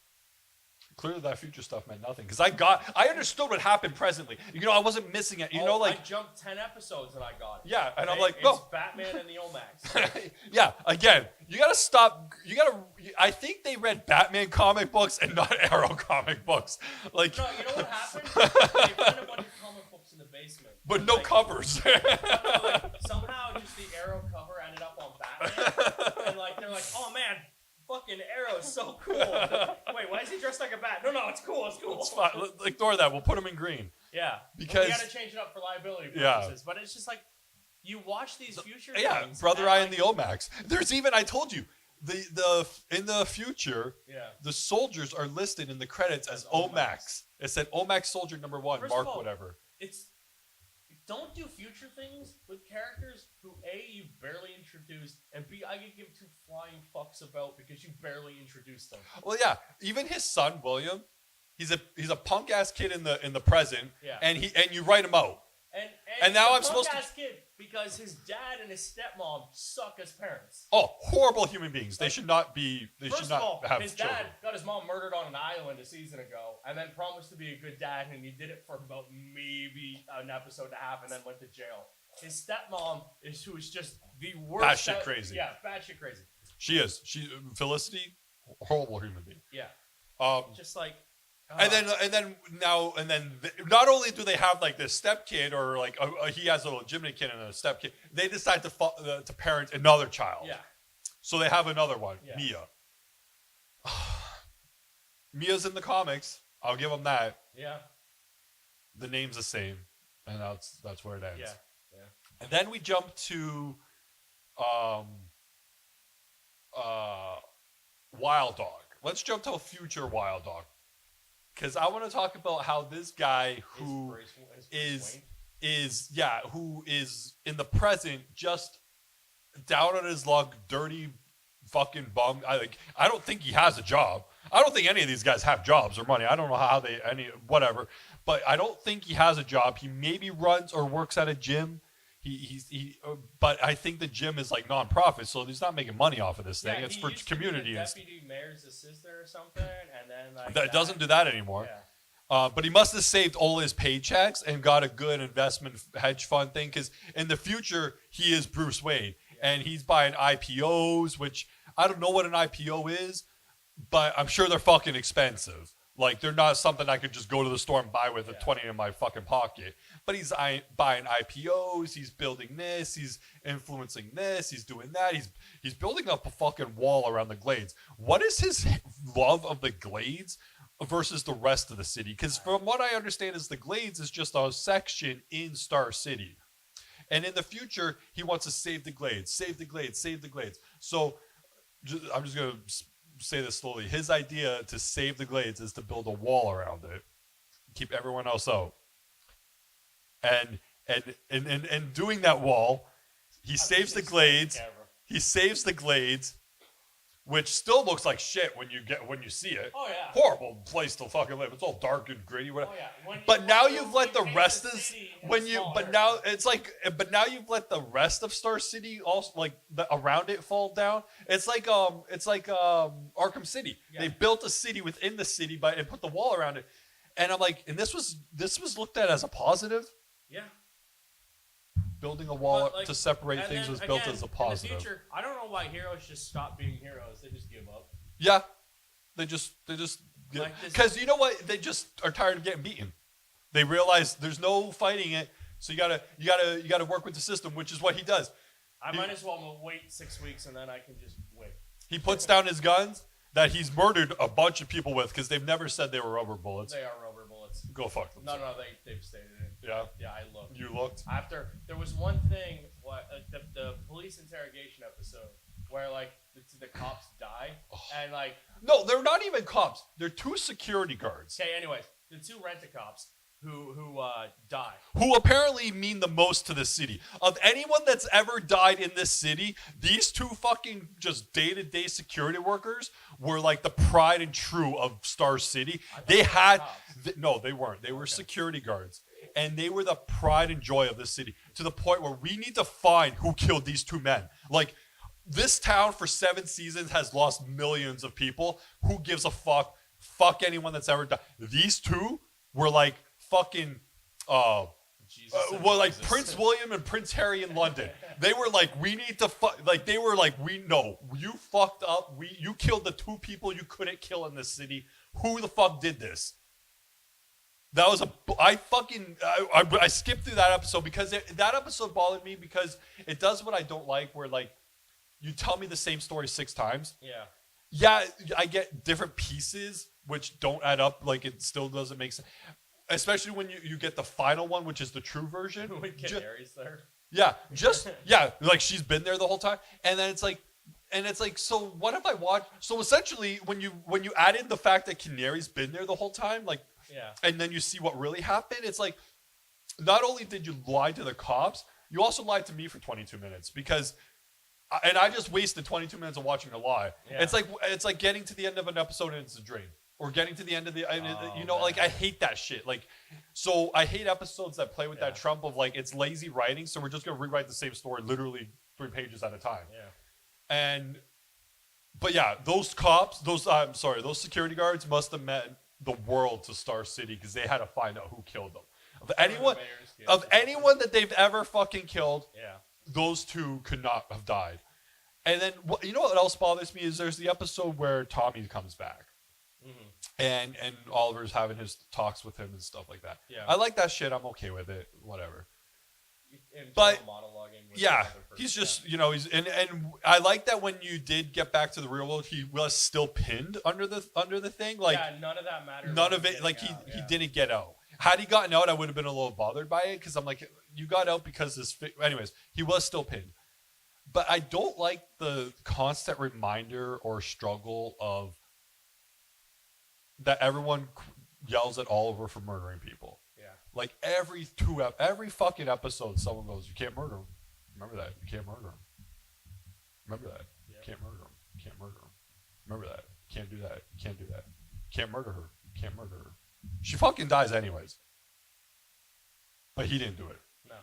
clearly that future stuff meant nothing, because I understood what happened presently. I wasn't missing it. I jumped 10 episodes and I got it. Yeah, and I'm like, no. It's Batman and the Omax. Yeah, again, you gotta stop. I think they read Batman comic books and not Arrow comic books. Like, no, you know what happened? They found a bunch of comic books in the basement, but no covers. Somehow, just the Arrow cover ended up on Batman, and like they're like, oh man. Fucking Arrow's so cool. Wait, why is he dressed like a bat? No, it's cool. It's cool. It's fine. Ignore that. We'll put him in green. Yeah, because we gotta change it up for liability purposes. But it's just like you watch these future things. Brother Eye and the Omax. There's even, I told you, in the future, the soldiers are listed in the credits as Omax. It said Omax soldier number 1, Mark whatever. It's don't do future things with characters who A, you barely introduced, and B, I could give two flying fucks about because you barely introduced them. Well, yeah, even his son William, he's a punk ass kid in the present, Yeah. and you write him out. And now he's I'm a supposed to- punk-ass kid because his dad and his stepmom suck as parents. Oh, horrible human beings. They should not be. They First should not of all, have his children. dad got his mom murdered on an island a season ago, and then promised to be a good dad, and he did it for about maybe an episode and a half, and then went to jail. His stepmom who is just the worst. Batshit crazy. Yeah, batshit crazy. She is. Felicity, horrible human being. Yeah. Just like. And then not only do they have like this stepkid or like he has a legitimate kid and a stepkid, they decide to parent another child. Yeah. So they have another one, Yeah. Mia. Mia's in the comics. I'll give them that. Yeah. The name's the same, and that's where it ends. Yeah. Yeah. And then we jump to Wild Dog. Let's jump to a future Wild Dog. Because I want to talk about how this guy who is in the present just down on his luck, dirty fucking bum. I don't think he has a job. I don't think any of these guys have jobs or money. I don't know how whatever. But I don't think he has a job. He maybe runs or works at a gym. But I think the gym is like non-profit, so he's not making money off of this thing. It's for community. Deputy mayor's assistant or something, and then that doesn't do that anymore. Yeah. But he must have saved all his paychecks and got a good investment hedge fund thing, because in the future he is Bruce Wayne, and he's buying IPOs, which I don't know what an IPO is, but I'm sure they're fucking expensive. Like, they're not something I could just go to the store and buy with a 20 in my fucking pocket. But he's buying IPOs, he's building this, he's influencing this, he's doing that. He's building up a fucking wall around the Glades. What is his love of the Glades versus the rest of the city? Because from what I understand is the Glades is just a section in Star City. And in the future, he wants to save the Glades, save the Glades, save the Glades. So I'm just going to say this slowly. His idea to save the Glades is to build a wall around it, keep everyone else out. And doing that wall, he saves the Glades. He saves the Glades, which still looks like shit when you see it. Oh yeah. Horrible place to fucking live. It's all dark and gritty. Whatever. Oh yeah. But now you've let the rest of the rest of Star City also like around it fall down. It's like Arkham City. Yeah. They built a city within the city and put the wall around it. And I'm like, and this was looked at as a positive. Yeah. Building a wall to separate things was built as a positive. In the future, I don't know why heroes just stop being heroes. They just give up. Yeah. They just because you know what? They just are tired of getting beaten. They realize there's no fighting it, so you gotta work with the system, which is what he does. I might as well wait 6 weeks and then I can just wait. He puts down his guns that he's murdered a bunch of people with, because they've never said they were rubber bullets. They are rubber bullets. Go fuck them. No, they've stated it. Yeah. Yeah, I looked. You looked. After there was one thing, the police interrogation episode where like the cops die and like. No, they're not even cops. They're two security guards. Okay, anyways, the two rent-a-cops who die. Who apparently mean the most to the city. Of anyone that's ever died in this city, these two fucking just day-to-day security workers were like the pride and true of Star City. They had... No, they weren't. They were security guards. And they were the pride and joy of the city. To the point where we need to find who killed these two men. Like... This town for 7 seasons has lost millions of people. Who gives a fuck? Fuck anyone that's ever died. These two were like fucking, Prince William and Prince Harry in London. They were like, we need to fuck. Like they were like, we know you fucked up. You killed the 2 people you couldn't kill in this city. Who the fuck did this? That was I skipped through that episode because that episode bothered me because it does what I don't like, where like. You tell me the same story 6 times. Yeah. Yeah, I get different pieces which don't add up. Like it still doesn't make sense. Especially when you get the final one, which is the true version. When Canary's there. Yeah, like she's been there the whole time. And then it's like, so what if I watch? So essentially, when you add in the fact that Canary's been there the whole time, like, yeah, and then you see what really happened, it's like, not only did you lie to the cops, you also lied to me for 22 minutes because, and I just wasted 22 minutes of watching a lie. Yeah. It's like getting to the end of an episode and it's a dream, or getting to the end of the, man. like I hate that shit. Like, so I hate episodes that play with Yeah. that trump of like it's lazy writing, so we're just gonna rewrite the same story literally 3 pages at a time. Yeah. But yeah, those cops, those security guards must have meant the world to Star City because they had to find out who killed them. Of anyone that they've ever fucking killed, Yeah. those two could not have died. And then, you know what else bothers me is there's the episode where Tommy comes back. And Oliver's having his talks with him and stuff like that. Yeah. I like that shit. I'm okay with it. Whatever. But monologuing with he's just he's and I like that when you did get back to the real world, he was still pinned under the thing. Like none of that mattered. None of it. Like he didn't get out. Had he gotten out, I would have been a little bothered by it because I'm like, you got out because this. Anyways, he was still pinned. But I don't like the constant reminder or struggle of that everyone yells at Oliver for murdering people. Yeah. Like every fucking episode, someone goes, "You can't murder him. Remember that. You can't murder him. Remember that. You can't murder him. You can't murder him. Remember that. You can't do that. You can't do that. You can't murder her. You can't murder her. She fucking dies anyways." But he didn't do it. No.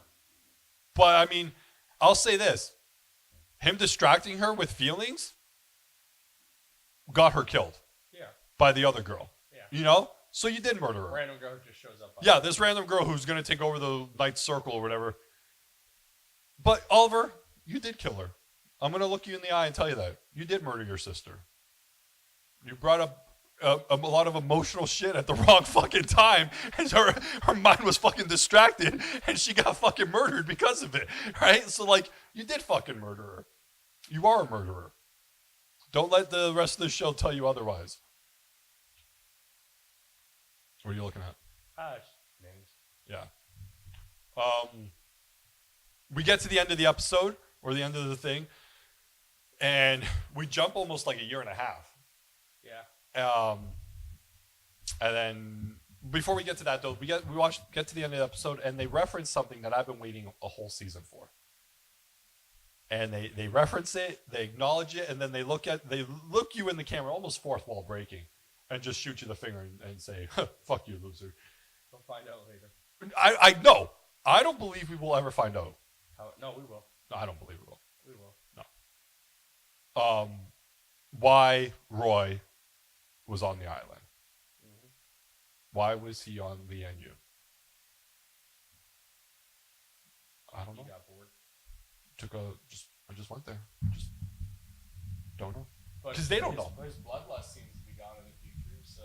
But I mean, I'll say this: him distracting her with feelings got her killed. Yeah. By the other girl. Yeah. You know? So you did murder her. Random girl who just shows up. Yeah, this random girl who's going to take over the Ninth Circle or whatever. But Oliver, you did kill her. I'm going to look you in the eye and tell you that. You did murder your sister. You brought up a lot of emotional shit at the wrong fucking time. And her mind was fucking distracted. And she got fucking murdered because of it. Right? So, like, you did fucking murder her. You are a murderer. Don't let the rest of the show tell you otherwise. What are you looking at? Names. Yeah. We get to the end of the episode, or the end of the thing, and we jump almost like a year and a half. Yeah. And then before we get to that though, we get to the end of the episode, and they reference something that I've been waiting a whole season for. And they reference it, they acknowledge it, and then they look you in the camera, almost fourth wall breaking, and just shoot you the finger and say, "Fuck you, loser." We'll find out later. I know. I don't believe we will ever find out. No, we will. No, I don't believe we will. We will. No. Why Roy was on the island? Mm-hmm. Why was he on the NU? I don't know. He got bored. I just went there. Just don't know. Because they don't know. His bloodlust seems to be gone in the future, so.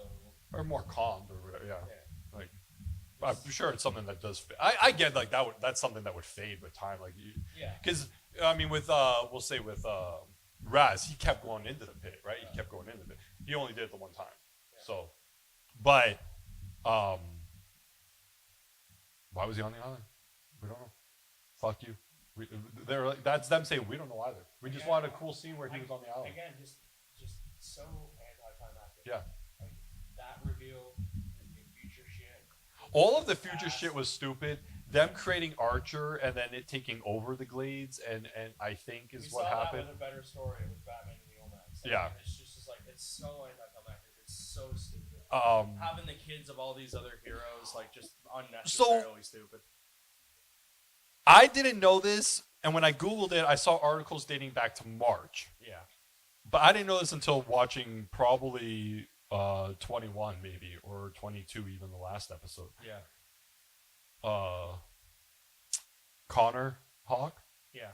Or more calmed or whatever. Yeah. Like, I'm sure it's something that does. I get like that. That's something that would fade with time. Like, because I mean, with we'll say with Raz, he kept going into the pit, right? He kept going into the pit. He only did it the one time. Yeah. So, but why was he on the island? We don't know. Fuck you. They're like, that's them saying we don't know either. We just wanted a cool scene where he was on the island. Again, just so anticlimactic. Yeah. Like that reveal, the future shit. All of the future shit was stupid. Them creating Archer and then it taking over the Glades and I think is what happened. That was a better story with Batman and the Omax. Like, yeah. It's just like it's so anticlimactic. It's so stupid. Having the kids of all these other heroes like just unnecessarily stupid. I didn't know this, and when I Googled it, I saw articles dating back to March. Yeah. But I didn't know this until watching probably 21 maybe, or 22 even, the last episode. Yeah. Connor Hawk? Yeah.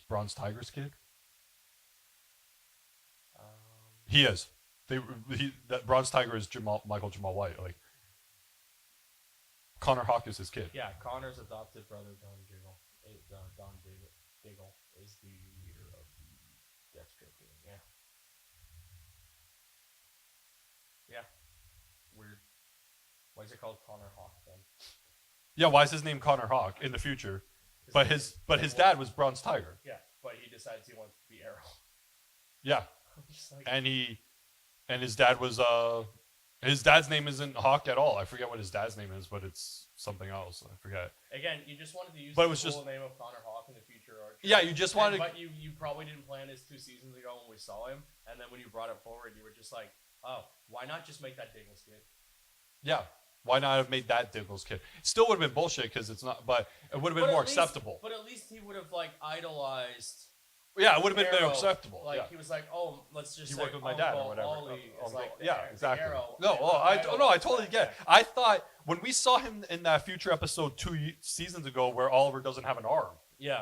Bronze Tiger's kid? He is. That Bronze Tiger is Michael Jamal White. Like, Connor Hawk is his kid. Yeah, Connor's adopted brother, Don Diggle, is the leader of the Deathstroke team. Yeah. Yeah. Weird. Why is it called Connor Hawk then? Yeah, why is his name Connor Hawk in the future? But his dad was Bronze Tiger. Yeah, but he decides he wants to be Arrow. Yeah. And his dad was His dad's name isn't Hawk at all. I forget what his dad's name is, but it's something else. I forget. Again, you just wanted to use But it the was full just- name of Connor Hawk in the future archer. Yeah, you just wanted. But you probably didn't plan this 2 seasons ago when we saw him, and then when you brought it forward, you were just like, oh, why not just make that Diggles kid? Yeah. Why not have made that Diggles kid? Still would have been bullshit because it's not, but it would have been more acceptable. But at least he would have like idolized. Yeah, it would have been Arrow. more acceptable. Like yeah. he was like, oh, let's just. He say worked with my dad or Uncle whatever. Ollie is like yeah, the exactly. Arrow. No, I totally that. get it. I thought when we saw him in that future episode 2 seasons ago, where Oliver doesn't have an arm. Yeah.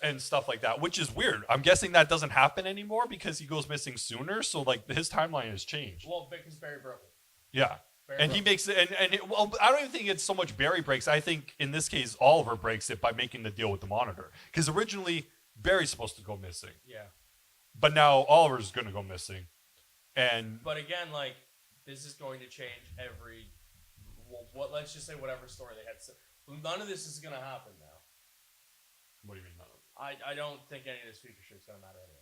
And stuff like that, which is weird. I'm guessing that doesn't happen anymore because he goes missing sooner. So like his timeline has changed. Well, because Barry broke it. Yeah. And he makes it, well, I don't even think it's so much Barry breaks. I think in this case, Oliver breaks it by making the deal with the Monitor. Because originally, Barry's supposed to go missing. Yeah. But now Oliver's going to go missing. But again, like, this is going to change every, well, let's just say whatever story they had. None of this is going to happen now. What do you mean none of it? I don't think any of this future shit's going to matter anyway.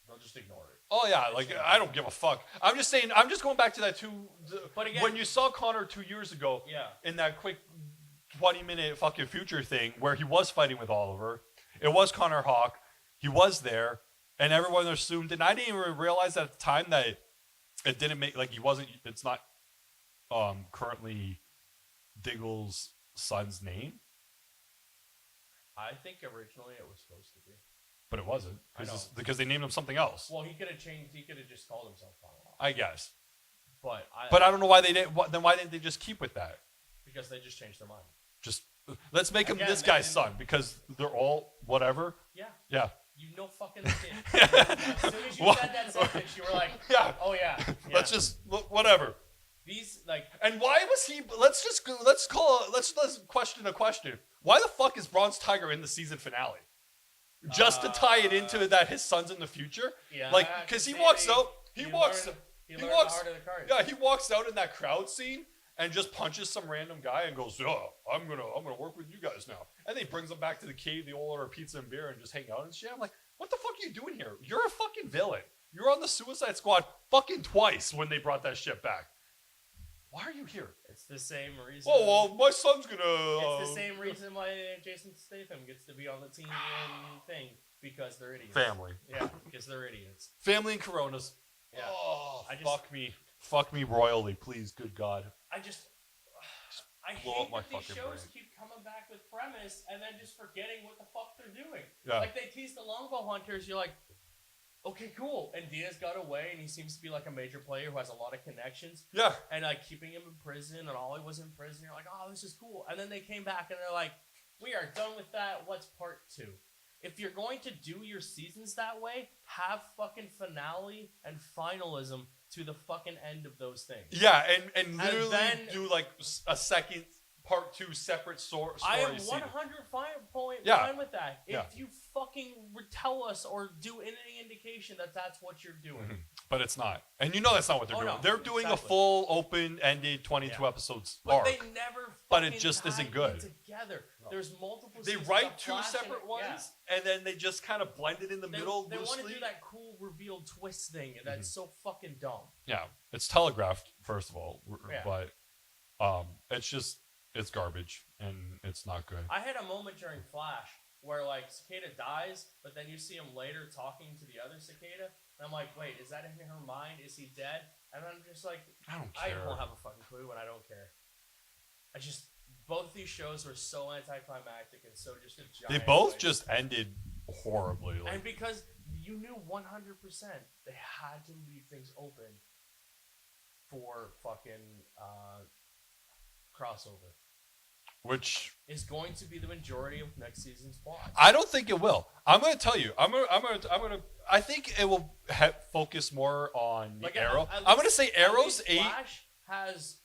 They'll just ignore it. Oh, yeah. Like, I don't give a fuck. I'm just saying, I'm just going back to that But again, when you saw Connor 2 years ago, in that quick 20-minute fucking future thing where he was fighting with Oliver, it was Connor Hawk. He was there, and everyone assumed, and I didn't even realize at the time that it didn't make, like, it's not currently Diggle's son's name. I think originally it was supposed to be. But it wasn't, because they named him something else. Well, he could have changed, he could have just called himself Connor Hawk. I guess. But I don't know why they didn't, then why didn't they just keep with that? Because they just changed their mind. Just, let's make him this guy's son, because they're all whatever. Yeah. Yeah. You know fucking shit. As soon as you said that sentence, you were like, yeah. Oh yeah. Let's just whatever. These like. And why was he? Let's question a question. Why the fuck is Bronze Tiger in the season finale? Just to tie it into that his son's in the future. Yeah. Like, because he walks out. He walks. He walks. Yeah, he walks out in that crowd scene and just punches some random guy and goes, "Yeah, I'm gonna work with you guys now." And then he brings them back to the cave. They all order pizza and beer and just hang out and shit. I'm like, what the fuck are you doing here? You're a fucking villain. You're on the Suicide Squad fucking twice when they brought that shit back. Why are you here? It's the same reason. Oh well, my son's gonna. It's the same reason why Jason Statham gets to be on the team and thing, because they're idiots. Family. Yeah, because they're idiots. Family and Coronas. Yeah. Oh, fuck me royally, please, good God. I blow hate up my that these fucking shows brain. keep coming back with premise and then just forgetting what the fuck they're doing. Yeah. Like they tease the longbow hunters, you're like, okay, cool. And Diaz got away, and he seems to be like a major player who has a lot of connections. Yeah. And like keeping him in prison, and Ollie was in prison. You're like, oh, this is cool. And then they came back, and they're like, we are done with that. What's part 2? If you're going to do your seasons that way, have fucking finale and finalism to the fucking end of those things. Yeah, and literally then, do like a second part 2 separate story. I am 100% fine with that. If you fucking tell us or do any indication that that's what you're doing. Mm-hmm. But it's not. And you know that's not what they're doing. No, they're doing a full open-ended 22 episodes arc. But they never but it just isn't good. Together. No. There's multiple They write 2 separate ones, and then they just kind of blend it in the middle. They want to do that cool reveal twist thing, and that's so fucking dumb. Yeah, it's telegraphed, first of all. But it's garbage, and it's not good. I had a moment during Flash where, like, Cicada dies, but then you see him later talking to the other Cicada, and I'm like, wait, is that in her mind? Is he dead? And I'm just like, I don't care. I don't have a fucking clue, and I don't care. Both of these shows were so anticlimactic and so just a giant. They both just ended horribly. Like. And because you knew 100% they had to leave things open for fucking crossover. Which is going to be the majority of next season's plot. I don't think it will. I'm going to tell you. I think it will focus more on like Arrow. I'm going to say Arrow's 8. Flash has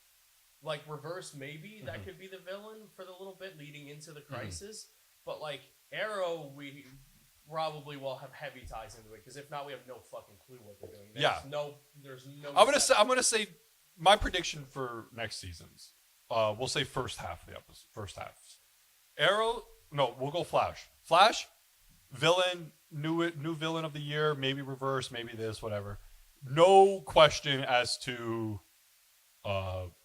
like reverse maybe that could be the villain for the little bit leading into the crisis. But like Arrow, we probably will have heavy ties into it because if not, we have no fucking clue what they're doing. There's no. I'm gonna say my prediction for next season's. We'll say first half of the episode. First half. Arrow. No, we'll go Flash. Flash, villain, new villain of the year. Maybe reverse. Maybe this. Whatever. no question as to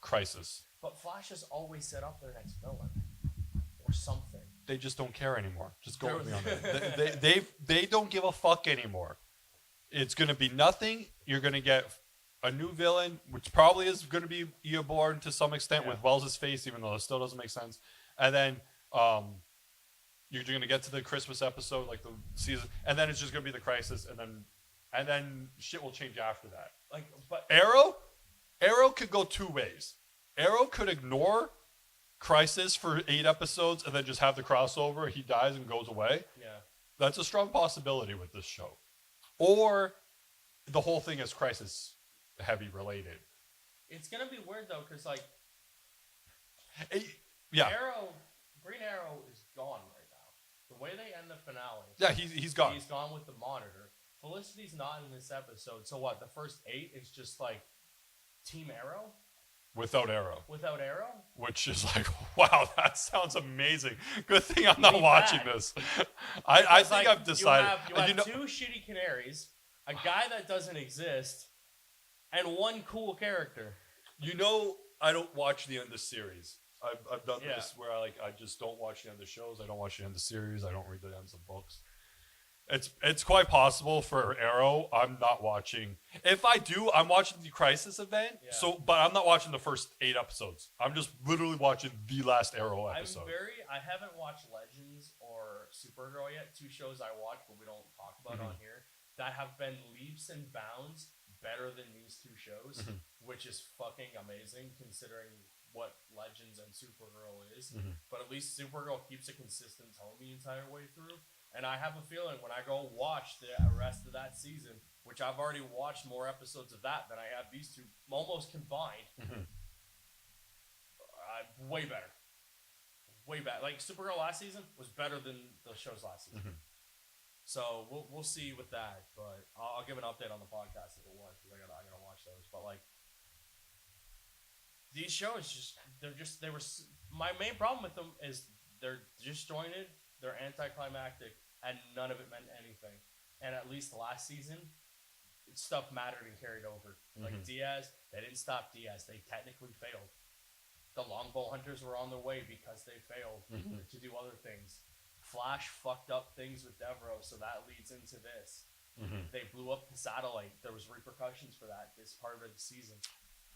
Crisis. But Flash has always set up their next villain or something. They just don't care anymore. Just go with me on that. They don't give a fuck anymore. It's going to be nothing. You're going to get a new villain, which probably is going to be Eobard to some extent with Wells' face, even though it still doesn't make sense. And then you're going to get to the Christmas episode, like the season, and then it's just going to be the Crisis, and then shit will change after that. Like, but Arrow could go two ways. Arrow could ignore Crisis for 8 episodes and then just have the crossover. He dies and goes away. Yeah. That's a strong possibility with this show. Or the whole thing is Crisis heavy related. It's going to be weird, though, because, like, yeah. Green Arrow is gone right now. The way they end the finale. Yeah, he's gone. He's gone with the Monitor. Felicity's not in this episode. So what? The first 8 is just, like, Team Arrow? Without Arrow. Without Arrow? Which is like, wow, that sounds amazing. Good thing I'm not watching this. I think I've decided. You have 2 shitty canaries, a guy that doesn't exist, and 1 cool character. You know, I don't watch the end of series. I've done this where I just don't watch the end of shows. I don't watch the end of series. I don't read the ends of books. It's quite possible for Arrow. I'm not watching. If I do, I'm watching the Crisis event. Yeah. But I'm not watching the first 8 episodes. I'm just literally watching the last Arrow episode. I haven't watched Legends or Supergirl yet. 2 shows I watch, but we don't talk about on here, that have been leaps and bounds better than these 2 shows, which is fucking amazing considering what Legends and Supergirl is. But at least Supergirl keeps a consistent tone the entire way through. And I have a feeling when I go watch the rest of that season, which I've already watched more episodes of that than I have these 2 almost combined, way better. Way better. Like, Supergirl last season was better than the show's last season. So we'll see with that, but I'll give an update on the podcast if it was, because I gotta watch those. But, like, these shows my main problem with them is they're disjointed, they're anticlimactic, and none of it meant anything. And at least last season, stuff mattered and carried over. Like Diaz, they didn't stop Diaz. They technically failed. The Longbow Hunters were on their way because they failed to do other things. Flash fucked up things with Devereaux, so that leads into this. They blew up the satellite. There was repercussions for that this part of the season.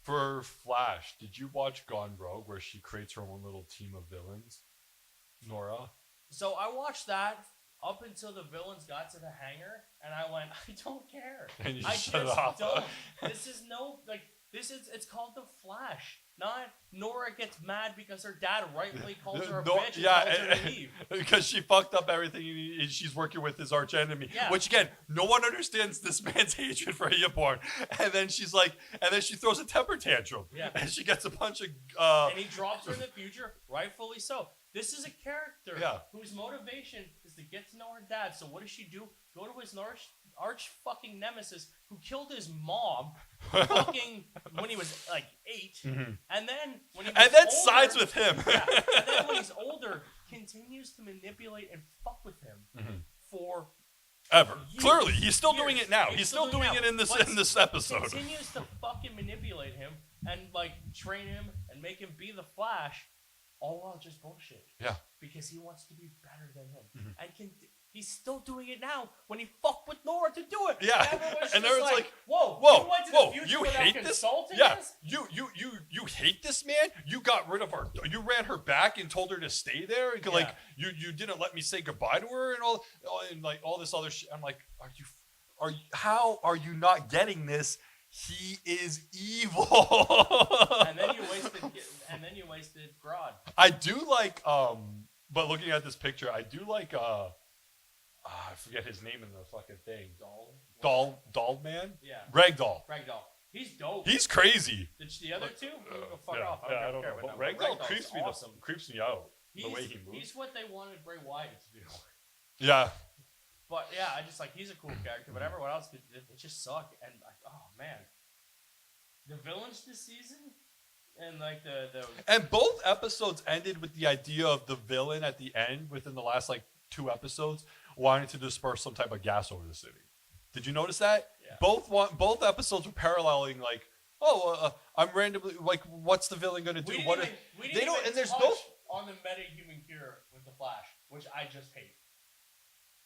For Flash, did you watch Gone Rogue, where she creates her own little team of villains? Nora? So I watched that up until the villains got to the hangar, and I went, I don't care. And you I shut just off. don't. It's called The Flash. Not Nora gets mad because her dad rightfully calls her a bitch and tells her to leave. Because she fucked up everything and she's working with his arch enemy. Yeah. Which again, no one understands this man's hatred for Eobard. And then she throws a temper tantrum. Yeah. And she gets a bunch of and he drops her in the future, rightfully so. This is a character whose motivation is to get to know her dad. So what does she do? Go to his arch fucking nemesis who killed his mom fucking when he was like 8, and then when he was older, sides with him. And then when he's older, continues to manipulate and fuck with him for ever. Years, Clearly, he's still doing it now. He's still doing it in this episode. Continues to fucking manipulate him and like train him and make him be the Flash, all while just bullshit. Yeah. Because he wants to be better than him, and he's still doing it now when he fucked with Nora to do it. Yeah, and everyone's like, whoa, you hate this? Yeah, you hate this man? You got rid of her. You ran her back and told her to stay there. Like you didn't let me say goodbye to her and all this other shit. I'm like, how are you not getting this? He is evil. and then you wasted Grodd. I do like but looking at this picture, I do like I forget his name in the fucking thing. Doll man? Yeah. Ragdoll. He's dope. He's crazy. The other two? Fuck off. I don't know. But Ragdoll creeps me out. The way he moves. He's what they wanted Bray Wyatt to do. Yeah. But yeah, I just he's a cool character, but everyone else, it just sucked. And oh man. The villains this season? And like the And both episodes ended with the idea of the villain at the end within the last 2 episodes wanting to disperse some type of gas over the city. Did you notice that? Yeah. Both episodes were paralleling like, I'm randomly like, what's the villain gonna do? We What didn't they don't, even and there's touch no. on the meta-human cure with the Flash, which I just hate.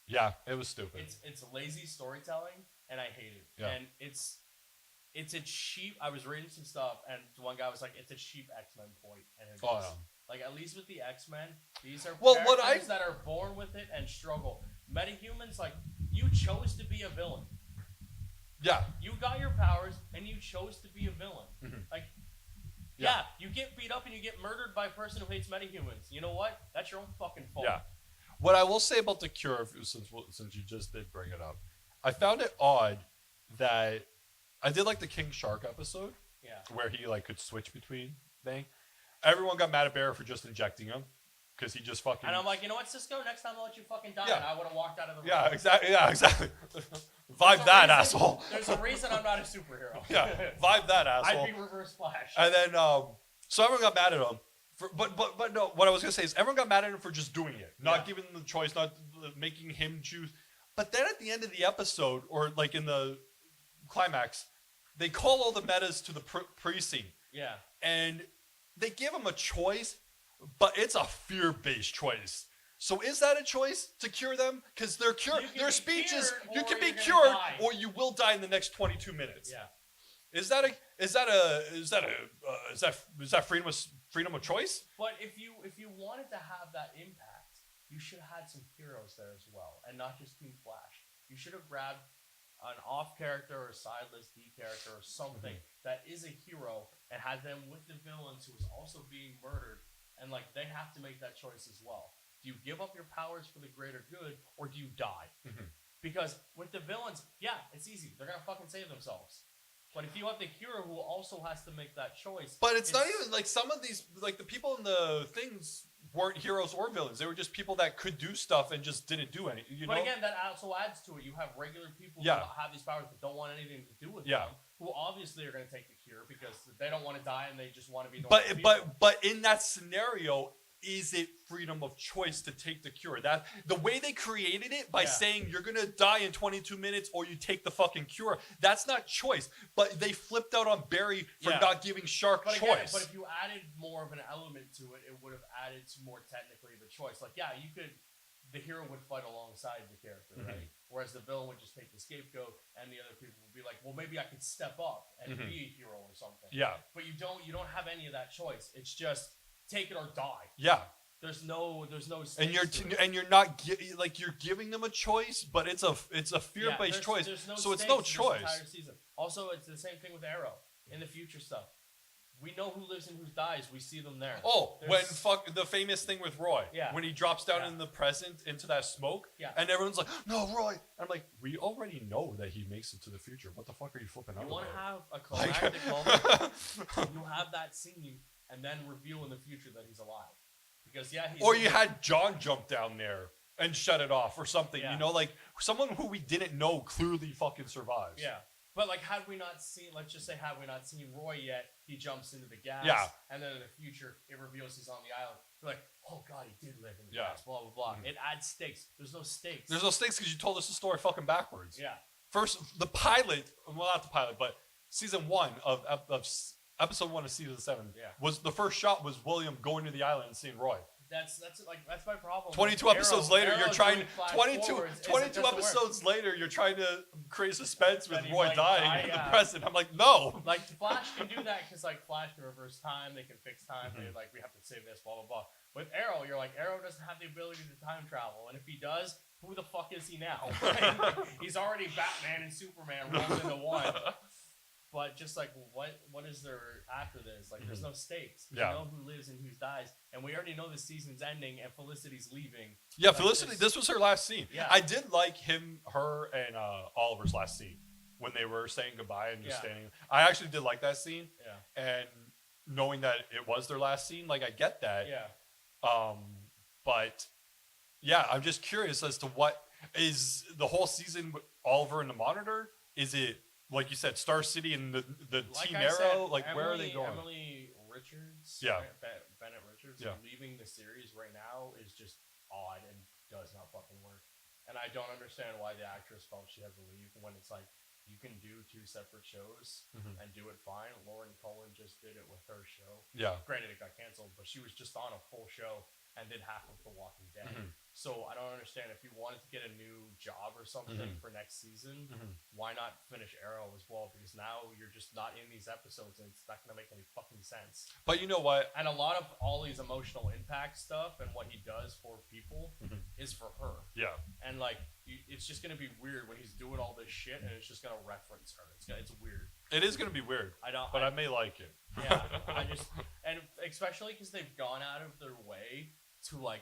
Yeah, it was stupid. It's lazy storytelling, and I hate it. Yeah. And it's a cheap. I was reading some stuff, and one guy was like, "It's a cheap X-Men point," and it is. Like, at least with the X-Men, these are characters that are born with it and struggle. Metahumans, like, you chose to be a villain. Yeah. You got your powers, and you chose to be a villain. Mm-hmm. Like, yeah, you get beat up and you get murdered by a person who hates metahumans. You know what? That's your own fucking fault. Yeah. What I will say about the cure, since you just did bring it up, I found it odd that I did like the King Shark episode. Yeah. Where he like could switch between things. Everyone got mad at Barry for just injecting him because he just fucking. And I'm like, you know what, Cisco? Next time I'll let you fucking die. Yeah. And I would have walked out of the room. Yeah, exactly. Yeah, exactly. Vibe that, asshole. There's a reason I'm not a superhero. Yeah, vibe that, asshole. I'd be Reverse Flash. And then, so everyone got mad at him. But no, what I was gonna say is everyone got mad at him for just doing it, not giving him the choice, not making him choose. But then at the end of the episode, or like in the climax, they call all the metas to the precinct. Yeah. And they give him a choice, but it's a fear-based choice. So is that a choice to cure them? Because their speech is you can be cured or you will die in the next 22 minutes. Yeah. Is that freedom of choice? But if you wanted to have that impact, you should have had some heroes there as well, and not just Team Flash. You should have grabbed an off character or a sideless D character or something that is a hero and had them with the villains who is also being murdered, and like they have to make that choice as well. Do you give up your powers for the greater good, or do you die? Mm-hmm. Because with the villains, yeah, it's easy. They're gonna fucking save themselves. But if you have the hero who also has to make that choice, but it's not even like some of these, like the people in the things weren't heroes or villains. They were just people that could do stuff and just didn't do anything. But again, that also adds to it. You have regular people who have these powers but don't want anything to do with them, who obviously are going to take the cure because they don't want to die and they just want to be normal people. But in that scenario, is it freedom of choice to take the cure? That the way they created it by saying you're gonna die in 22 minutes or you take the fucking cure, that's not choice. But they flipped out on Barry for not giving Shark choice. But if you added more of an element to it, it would have added to more technically the choice. Like, yeah, you could. The hero would fight alongside the character, right? Whereas the villain would just take the scapegoat, and the other people would be like, "Well, maybe I could step up and be a hero or something." Yeah. But you don't have any of that choice. It's just take it or die. Yeah. There's no. And you're not you're giving them a choice, but it's a fear-based choice. So it's no choice. This entire season. Also, it's the same thing with Arrow in the future stuff. We know who lives and who dies. We see them there. Oh, the famous thing with Roy. Yeah. When he drops down in the present into that smoke. Yeah. And everyone's like, "No, Roy." And I'm like, we already know that he makes it to the future. What the fuck are you flipping out about? You want to have a climactic moment. You have that scene and then reveal in the future that he's alive. Because or you had John jump down there and shut it off or something. Yeah. You know, like someone who we didn't know clearly fucking survives. Yeah. But like, had we not seen Roy yet, he jumps into the gas. Yeah. And then in the future, it reveals he's on the island. You're like, oh god, he did live in the gas. Blah blah blah. It adds stakes. There's no stakes. There's no stakes because you told us the story fucking backwards. Yeah. First, the pilot. Well, not the pilot, but season 1 of episode 1 of season 7 was the first shot was William going to the island and seeing Roy. That's my problem. 22 episodes later, you're trying 22 episodes later, you're trying to create suspense with Roy dying in the present. I'm like, no. Like Flash can do that because like Flash can reverse time, they can fix time. They're like, we have to save this, blah blah blah. With Arrow, you're like, Arrow doesn't have the ability to time travel, and if he does, who the fuck is he now? He's already Batman and Superman rolled into one. But just like, what is there after this? Like, there's no stakes. You know who lives and who dies. And we already know the season's ending and Felicity's leaving. Yeah, like Felicity, this was her last scene. Yeah. I did like her, and Oliver's last scene when they were saying goodbye and just standing. I actually did like that scene. Yeah. And knowing that it was their last scene, like, I get that. Yeah. But, yeah, I'm just curious as to what is the whole season with Oliver and the Monitor? Is it... Like you said, Star City and the like Team Arrow, like Emily, where are they going? Emily Richards, Bennett Richards, leaving the series right now is just odd and does not fucking work. and I don't understand why the actress felt she had to leave when it's like you can do 2 separate shows and do it fine. Lauren Cohen just did it with her show. Yeah. Granted, it got canceled, but she was just on a full show and did half of The Walking Dead. So I don't understand, if you wanted to get a new job or something for next season, why not finish Arrow as well? Because now you're just not in these episodes, and it's not going to make any fucking sense. But you know what? And a lot of Ollie's emotional impact stuff and what he does for people is for her. Yeah. And like, it's just going to be weird when he's doing all this shit, and it's just going to reference her. It's weird. It is going to be weird. But I may like it. Yeah. And especially because they've gone out of their way to like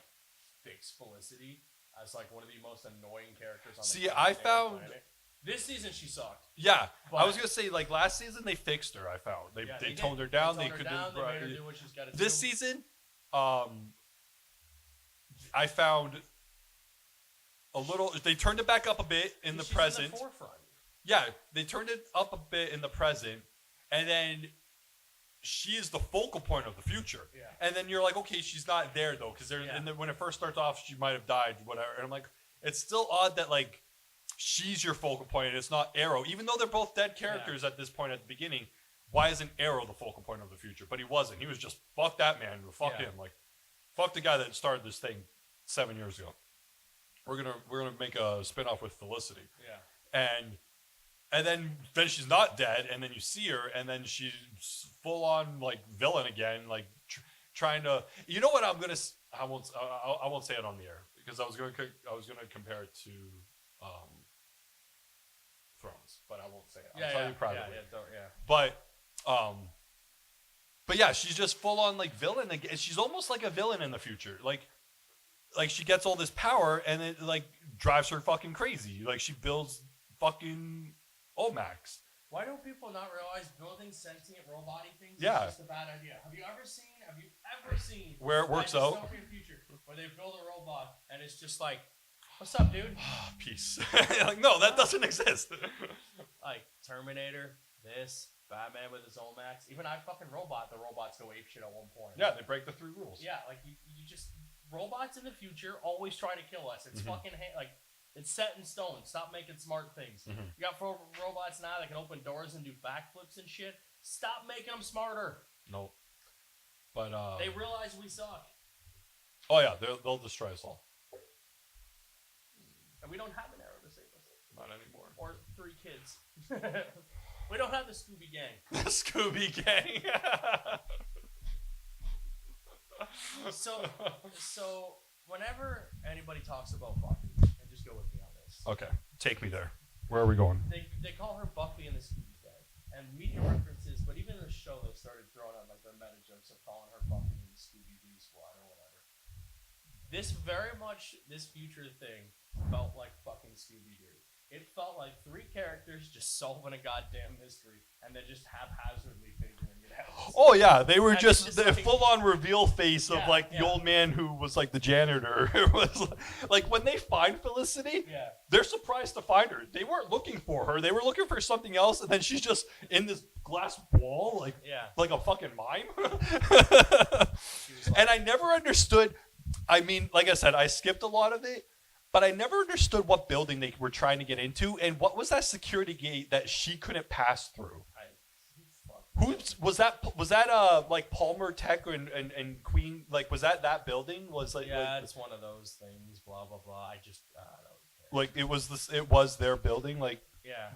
fix Felicity as like one of the most annoying characters on the planet. This season she sucked. Yeah, I was gonna say, like, last season they fixed her. I found they toned her down. They could made her do what she's got to do. This season, I found a little. They turned it back up a bit in the present. In the forefront. Yeah, they turned it up a bit in the present, and then she is the focal point of the future. Yeah. And then you're like, okay, she's not there though, because when it first starts off, she might have died, whatever. And I'm like, it's still odd that like she's your focal point and it's not Arrow, even though they're both dead characters at this point at the beginning. Why isn't Arrow the focal point of the future? But he wasn't. He was just fuck that man, fuck him, like fuck the guy that started this thing 7 years ago. We're gonna make a spinoff with Felicity. Yeah. And then she's not dead, and then you see her, and then she's full on like villain again, like trying to. You know what? I won't say it on the air because I was gonna compare it to Thrones, but I won't say it. I'll tell you privately. But yeah, she's just full on like villain. She's almost like a villain in the future. Like she gets all this power, and it like drives her fucking crazy. Like she builds fucking Omax. Why don't people not realize building sentient robot-y things is just a bad idea? Have you ever seen where it works out? Future where they build a robot and it's just like, what's up, dude? Peace. Like, no, that doesn't exist. Like Terminator, this, Batman with his Omax, even I fucking Robot, the robots go apeshit at one point. Yeah, they break the 3 rules. Yeah, like you just, robots in the future always try to kill us. It's fucking, like, it's set in stone. Stop making smart things. You got robots now that can open doors and do backflips and shit. Stop making them smarter. No. But, they realize we suck. Oh, yeah. They'll destroy us all. And we don't have an Arrow to save us. Not anymore. Or 3 kids. We don't have the Scooby Gang. The Scooby Gang. So, whenever anybody talks about Buffy, and just go with me on this. Okay. Take me there. Where are we going? They call her Buffy and the Scooby Gang. And media references, but even in the show, they started throwing out like their meta jokes of calling her Buffy and the Scooby-Doo Squad or whatever. This future thing felt like fucking Scooby-Doo. It felt like 3 characters just solving a goddamn mystery and then just haphazardly figuring it out. Oh yeah, they were just the full-on reveal face of the old man who was like the janitor. It was like when they find Felicity, they're surprised to find her. They weren't looking for her; they were looking for something else, and then she's just in this glass wall, like a fucking mime. And I never understood. I mean, like I said, I skipped a lot of it. But I never understood what building they were trying to get into, and what was that security gate that she couldn't pass through? Who was that? Was that like Palmer Tech and Queen? Like, was that building? Was like it's one of those things. Blah blah blah. I don't care. Like it was their building, like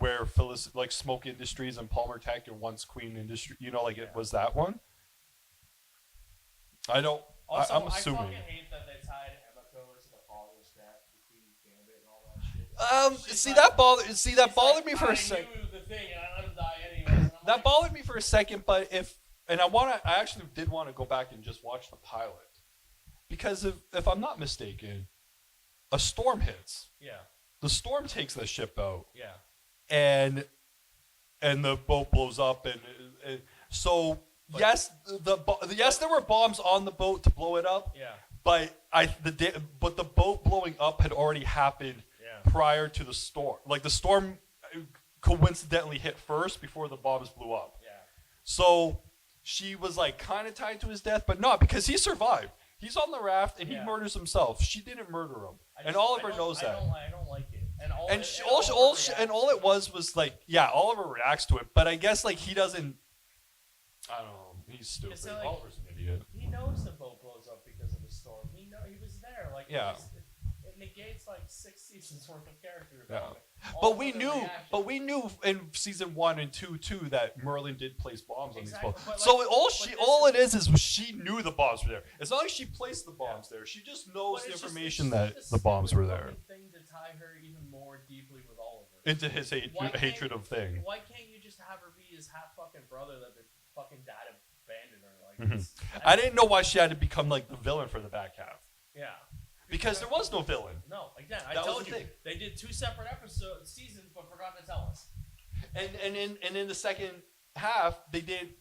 where Phyllis, like Smoke Industries and Palmer Tech and once Queen Industry. You know, like it was that one. I don't. Also, I'm assuming. I fucking hate that they tied Emiko to the father's death, the Queen's Gambit, and all that shit. That bothered me for a second. I knew the thing, and I let him die anyways. That bothered me for a second, but I actually did want to go back and just watch the pilot, because if I'm not mistaken, a storm hits. Yeah. The storm takes the ship out. Yeah. And the boat blows up, and so. Yes, there were bombs on the boat to blow it up. Yeah. But the boat blowing up had already happened prior to the storm. Like the storm coincidentally hit first before the bombs blew up. Yeah. So she was like kind of tied to his death, but not because he survived. He's on the raft and he murders himself. She didn't murder him, and Oliver knows that. I don't like it. And all it was like, yeah, Oliver reacts to it, but I guess like he doesn't. I don't know. He's stupid. Like, Oliver's an idiot. He knows the boat blows up because of the storm. He was there. Like, yeah. It negates like 6 seasons worth of character Yeah. development. But we knew in season 1 and 2 too that Merlin did place bombs on these boats. Like, so she knew the bombs were there. It's not like she placed the bombs there. She just knows the information that the bombs were there. Thing to tie her even more deeply with Oliver into his hatred of Thing. Why can't you just have her be his half fucking brother that the fucking dad abandoned her? Like, I didn't know why she had to become like the villain for the back half. Yeah. Because there was no villain. No, again, I told you they did 2 separate seasons, but forgot to tell us. And in the second half, they did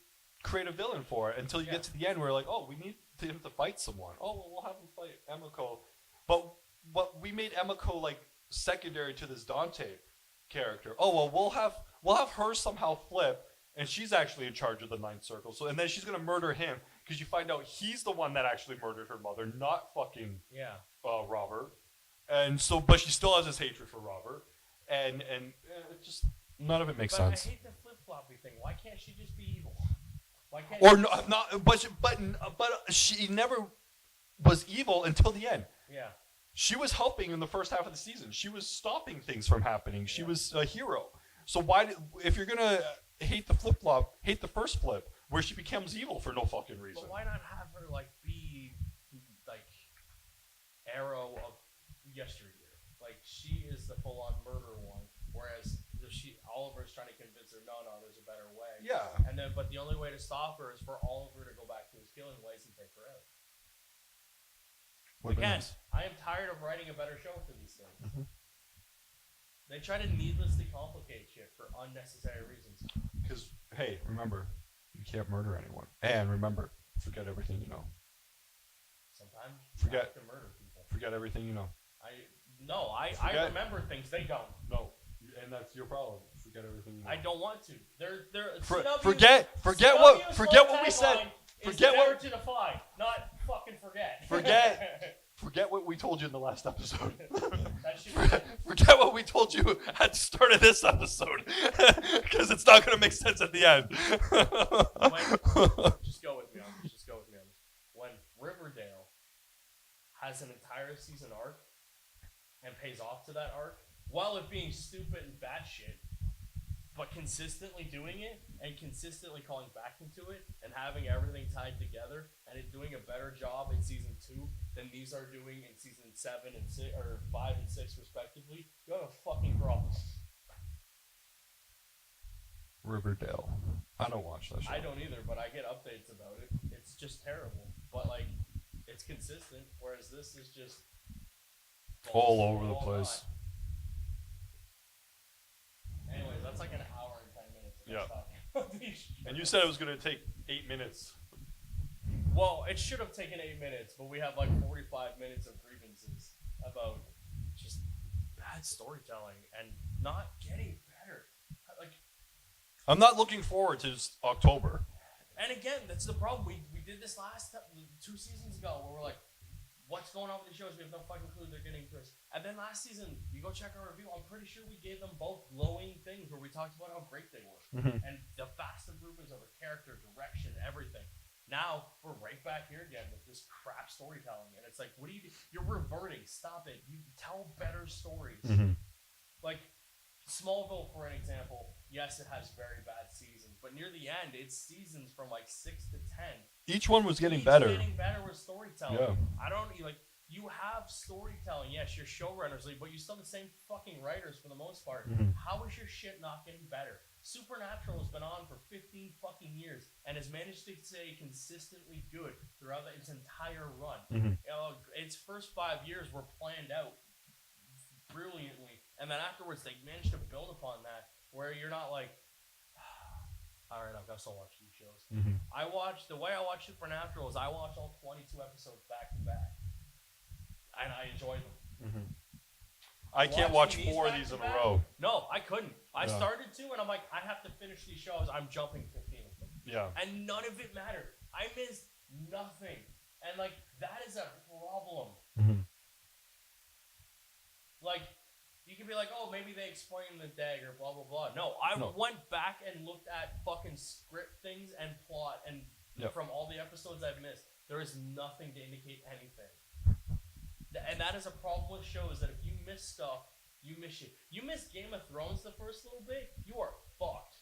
create a villain for it until you get to the end, where like, oh, we need him to fight someone. Oh, well, we'll have him fight Emiko, but we made Emiko like secondary to this Dante character. Oh, well, we'll have her somehow flip, and she's actually in charge of the Ninth Circle. So, and then she's gonna murder him because you find out he's the one that actually murdered her mother, not fucking Robert. And so, but she still has this hatred for Robert, and it just none of it makes sense. I hate the flip floppy thing. Why can't she just be evil? Why can't? Or no, not, but she never was evil until the end. Yeah. She was helping in the first half of the season. She was stopping things from happening. She was a hero. So if you're gonna hate the flip flop, hate the first flip where she becomes evil for no fucking reason. But why not have her like be like Arrow of yesteryear? Like she is the full on murder one, whereas Oliver's trying to convince her, no, there's a better way. Yeah. But the only way to stop her is for Oliver to go back to his killing ways and take her out. Again, I am tired of writing a better show for these things. Mm-hmm. They try to needlessly complicate shit for unnecessary reasons. Because, hey, remember, you can't murder anyone. And remember, forget everything you know. Sometimes you have to murder people. Forget everything you know. I remember things they don't. No, and that's your problem. Forget everything you know. I don't want to. Forget what we said. Forget what to defy, not fucking forget. Forget what we told you in the last episode. Forget what we told you at the start of this episode, because it's not going to make sense at the end. Just go with me on this. When Riverdale has an entire season arc and pays off to that arc, while it being stupid and batshit, but consistently doing it and consistently calling back into it and having everything tied together and it doing a better job in season 2 than these are doing in season 7 and 6 or 5 and 6 respectively, you have a fucking problem. Riverdale. I don't watch that show. I don't either, but I get updates about it. It's just terrible, but like it's consistent. Whereas this is just all over the place. Anyways, that's like an hour and 10 minutes. Yeah. And you said it was going to take 8 minutes. Well, it should have taken 8 minutes, but we have like 45 minutes of grievances about just bad storytelling and not getting better. Like, I'm not looking forward to October. And again, that's the problem. We did this 2 seasons ago where we're like, what's going on with the shows? We have no fucking clue they're getting to us. And then last season, you go check our review. I'm pretty sure we gave them both glowing things where we talked about how great they were. Mm-hmm. And the vast improvements of the character, direction, everything. Now, we're right back here again with this crap storytelling. And it's like, what do you do? You're reverting. Stop it. You tell better stories. Mm-hmm. Like, Smallville, for an example, yes, it has very bad seasons. But near the end, it's seasons from like 6 to 10. Each one was getting better. Getting better with storytelling. Yeah. I don't like. You have storytelling. Yes, your showrunners, but you still have the same fucking writers for the most part. Mm-hmm. How is your shit not getting better? Supernatural has been on for 15 fucking years and has managed to stay consistently good throughout its entire run. Mm-hmm. Its first 5 years were planned out brilliantly, and then afterwards they managed to build upon that, where you're not like, all right, I've got to watch these shows. Mm-hmm. The way I watch Supernatural is I watch all 22 episodes back to back, and I enjoy them. Mm-hmm. I can't watch 4 of these in a row. No, I couldn't. I started to, and I'm like, I have to finish these shows. I'm jumping 15 of them. Yeah. And none of it mattered. I missed nothing. And like that is a problem. Mm-hmm. Like you can be like, oh, maybe they explained the dagger, blah blah blah. No, I went back and looked at fucking script things and plot, and from all the episodes I've missed, there is nothing to indicate anything. And that is a problem with shows, that if you miss stuff, you miss shit. You miss Game of Thrones the first little bit, you are fucked.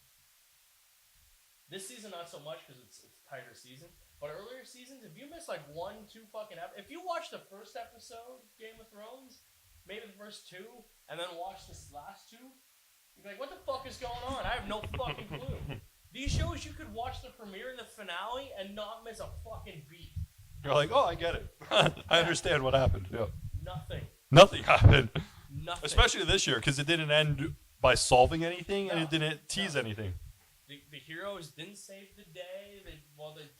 This season not so much because it's a tighter season, but earlier seasons, if you miss like 1-2 fucking if you watch the first episode Game of Thrones, maybe the first 2, and then watch the last 2, you're like, what the fuck is going on? I have no fucking clue. These shows, you could watch the premiere and the finale and not miss a fucking beat. You're like, oh, I get it. I understand what happened. Yeah. Nothing happened. Nothing. Especially this year, because it didn't end by solving anything, and it didn't tease anything. The heroes didn't save the day. They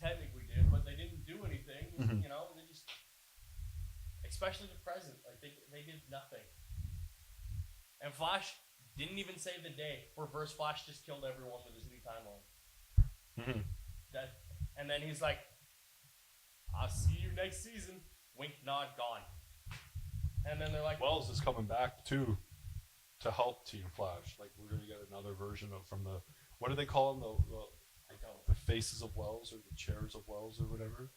technically did, but they didn't do anything. Mm-hmm. You know, they just, especially the present, like they did nothing. And Flash didn't even save the day. Reverse Flash just killed everyone with his new timeline. Mm-hmm. And then he's like, I'll see you next season. Wink, nod, gone. And then they're like, Wells is coming back too to help Team Flash. Like, we're gonna get another version of from the, what do they call them? The faces of Wells, or the chairs of Wells, or whatever.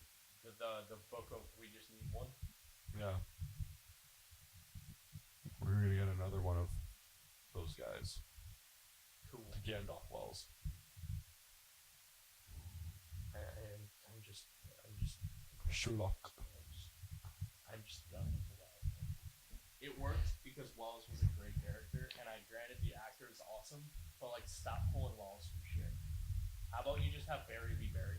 The book of We Just Need One. Yeah. We're gonna get another one of those guys. Cool. Gandalf Wells. I'm just Sherlock. I'm just done with that. It worked because Wells was a great character, and I granted the actor is awesome, but like, stop pulling Wells from shit. How about you just have Barry be Barry?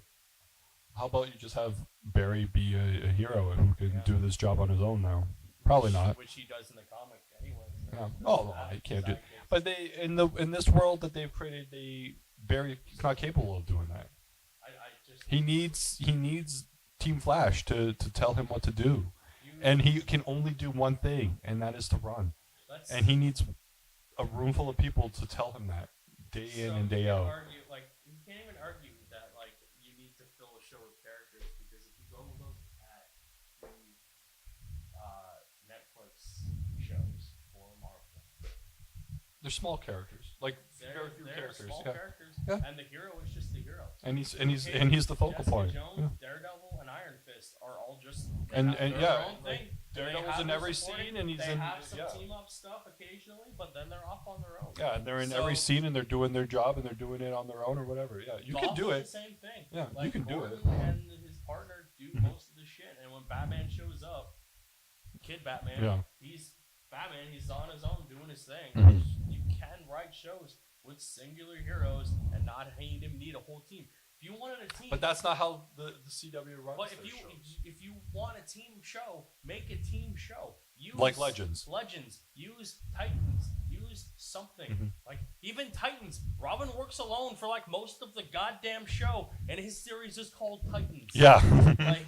How about you just have Barry be a hero who can do this job on his own now? Probably not. Which he does in the comic anyway. Yeah. Oh, I can't do it. But they in this world that they've created, Barry is not capable of doing that. He needs Team Flash to tell him what to do, and he can only do one thing, and that is to run. And he needs a room full of people to tell him that day in and day out. You can't even argue that like you need to fill a show with characters, because if you go look at the Netflix shows for Marvel, they're small characters, like very few characters. Small characters, yeah. And the hero is just the hero. And he's the focal Jessica point. Jones, Yeah. Daredevil, and Iron Fist are all just and their own thing. Daredevil's in every scene, and he's they in. have some team up stuff occasionally, but then they're off on their own. Yeah, and they're in every scene, and they're doing their job, and they're doing it on their own or whatever. Yeah, you can do it. The same thing. Yeah, like, you can Gordon do it. And his partner do most of the shit, and when Batman shows up, Kid Batman, he's Batman. He's on his own doing his thing. Mm-hmm. You can write shows with singular heroes and not need a whole team. If you wanted a team, but that's not how the CW runs. But if you want a team show, make a team show. Use like Legends. Use Titans. Use something. Mm-hmm. Like even Titans. Robin works alone for like most of the goddamn show, and his series is called Titans. Yeah. Like,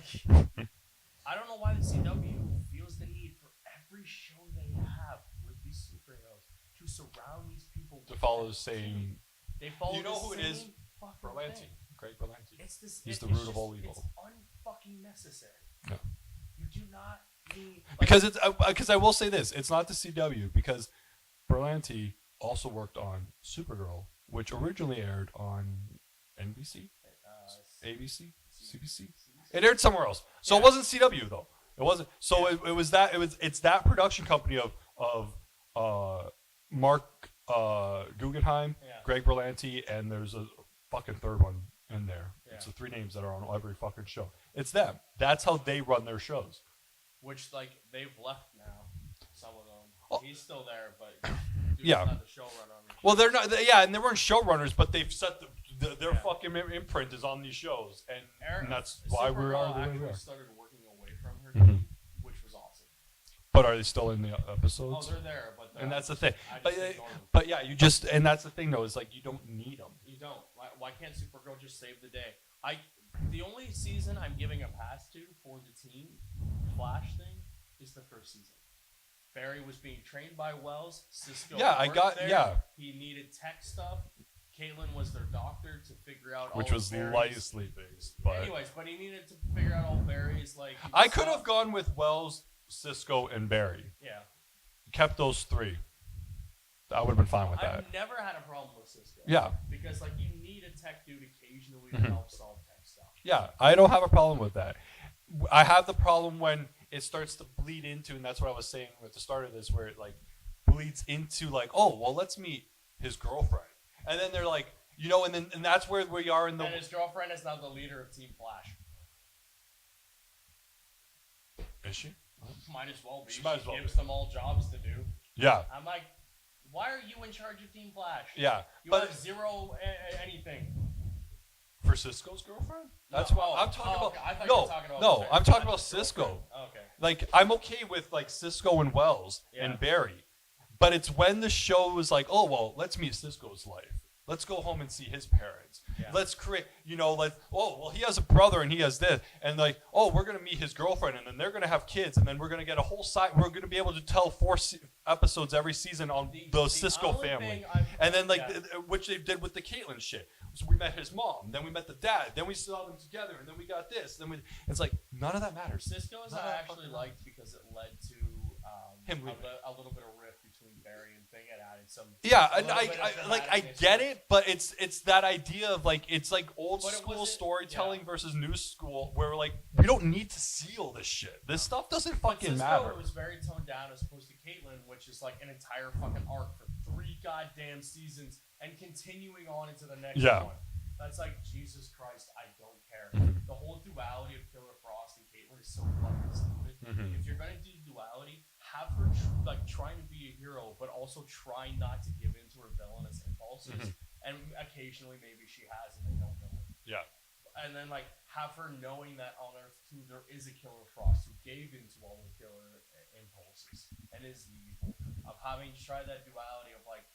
I don't know why the CW feels the need for every show they have with these superheroes to surround these people. To follow the same. They follow. You know who it is? Berlanti. Great Berlanti. He's the root of all evil. It's unfucking necessary. Yeah. You do not need. Because I will say this, it's not the CW, because Berlanti also worked on Supergirl, which originally aired on NBC, ABC, CBC. It aired somewhere else, so it wasn't CW though. It wasn't. So it's that production company of Mark Guggenheim, Greg Berlanti, and there's a fucking third one in there. Yeah. It's the three names that are on every fucking show. It's them. That's how they run their shows. Which, like, they've left now. Some of them. Oh. He's still there, but not the showrunner on the show. Well, they're not. And they weren't showrunners, but they've set their fucking imprint is on these shows, and that's why we're actually started working away from her team, which was awesome. But are they still in the episodes? Oh, they're there, but and that's the thing. But yeah, you just, and that's the thing though, is like you don't need them. You don't. Why can't Supergirl just save the day? The only season I'm giving a pass to for the Team Flash thing is the first season. Barry was being trained by Wells. Cisco. He needed tech stuff. Caitlyn was their doctor to figure out which all was Barry's... lightly based. But anyways, but he needed to figure out all Barry's like. I could have gone with Wells, Cisco, and Barry. Yeah. Kept those 3. I would have been fine with that. I've never had a problem with Cisco. Yeah. Because like you need a tech dude occasionally to help solve tech stuff. Yeah, I don't have a problem with that. I have the problem when it starts to bleed into, and that's what I was saying at the start of this, where it like bleeds into like, oh, well, let's meet his girlfriend, and then they're like, and that's where we are in the. And his girlfriend is now the leader of Team Flash. Is she? Might as well be. She gives them all jobs to do. Yeah. I'm like, why are you in charge of Team Flash? Yeah. You have zero anything. For Cisco's girlfriend? That's what I'm talking about. Okay. I thought you were talking about no, I'm talking about Cisco. Okay. Like, I'm okay with like Cisco and Wells and Barry, but it's when the show is like, oh well, let's meet Cisco's life. Let's go home and see his parents. Yeah. Let's create, like, oh, well, he has a brother and he has this. And like, oh, we're going to meet his girlfriend and then they're going to have kids. And then we're going to get a whole side. We're going to be able to tell 4 episodes every season on the Cisco family. And then, like, which they did with the Caitlyn shit. So we met his mom. Then we met the dad. Then we saw them together. And then we got this. It's like, none of that matters. Cisco's I actually liked because it led to him a little bit of rift between Barry and Thing. It added some. Yeah, and I get it, but it's that idea of like it's like old school storytelling versus new school, where like we don't need to see all this shit. This stuff doesn't fucking matter. It was very toned down as opposed to Caitlyn, which is like an entire fucking arc for 3 goddamn seasons and continuing on into the next one. That's like, Jesus Christ, I don't care. The whole duality of Killer Frost and Caitlyn is so fucking stupid. If you're gonna do duality, have her trying to be a hero, but also try not to give in to her villainous impulses. And occasionally, maybe she has, and they don't know it. Yeah. And then have her knowing that on Earth 2 there is a Killer Frost who gave into all the killer impulses and is the evil. Of having to try that duality of like,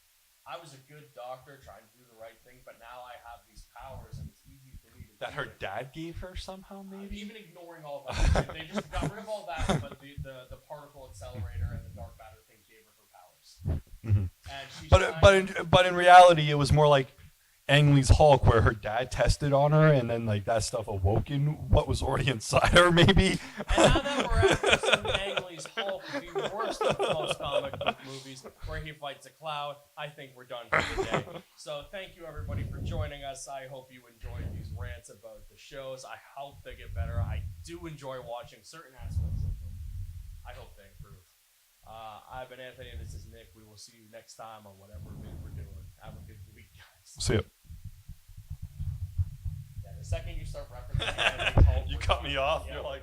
I was a good doctor trying to do the right thing, but now I have these powers and it's easy for me to that her dad gave her somehow, maybe? Even ignoring all that. They just got rid of all that, but the particle accelerator and the dark matter thing gave her powers. And she's but in reality, it was more like Ang Lee's Hulk, where her dad tested on her, and then like that stuff awoken what was already inside her, maybe. And now that we're at some Ang Lee's Hulk, the worst of most comic book movies, where he fights a cloud, I think we're done for the day. So thank you everybody for joining us. I hope you enjoyed these rants about the shows. I hope they get better. I do enjoy watching certain aspects of them. I hope they improve. I've been Anthony, and this is Nick. We will see you next time on whatever it is we're doing. Have a good week, guys. See ya. Yeah, the second you start referencing Hulk, you cut me off. You're like.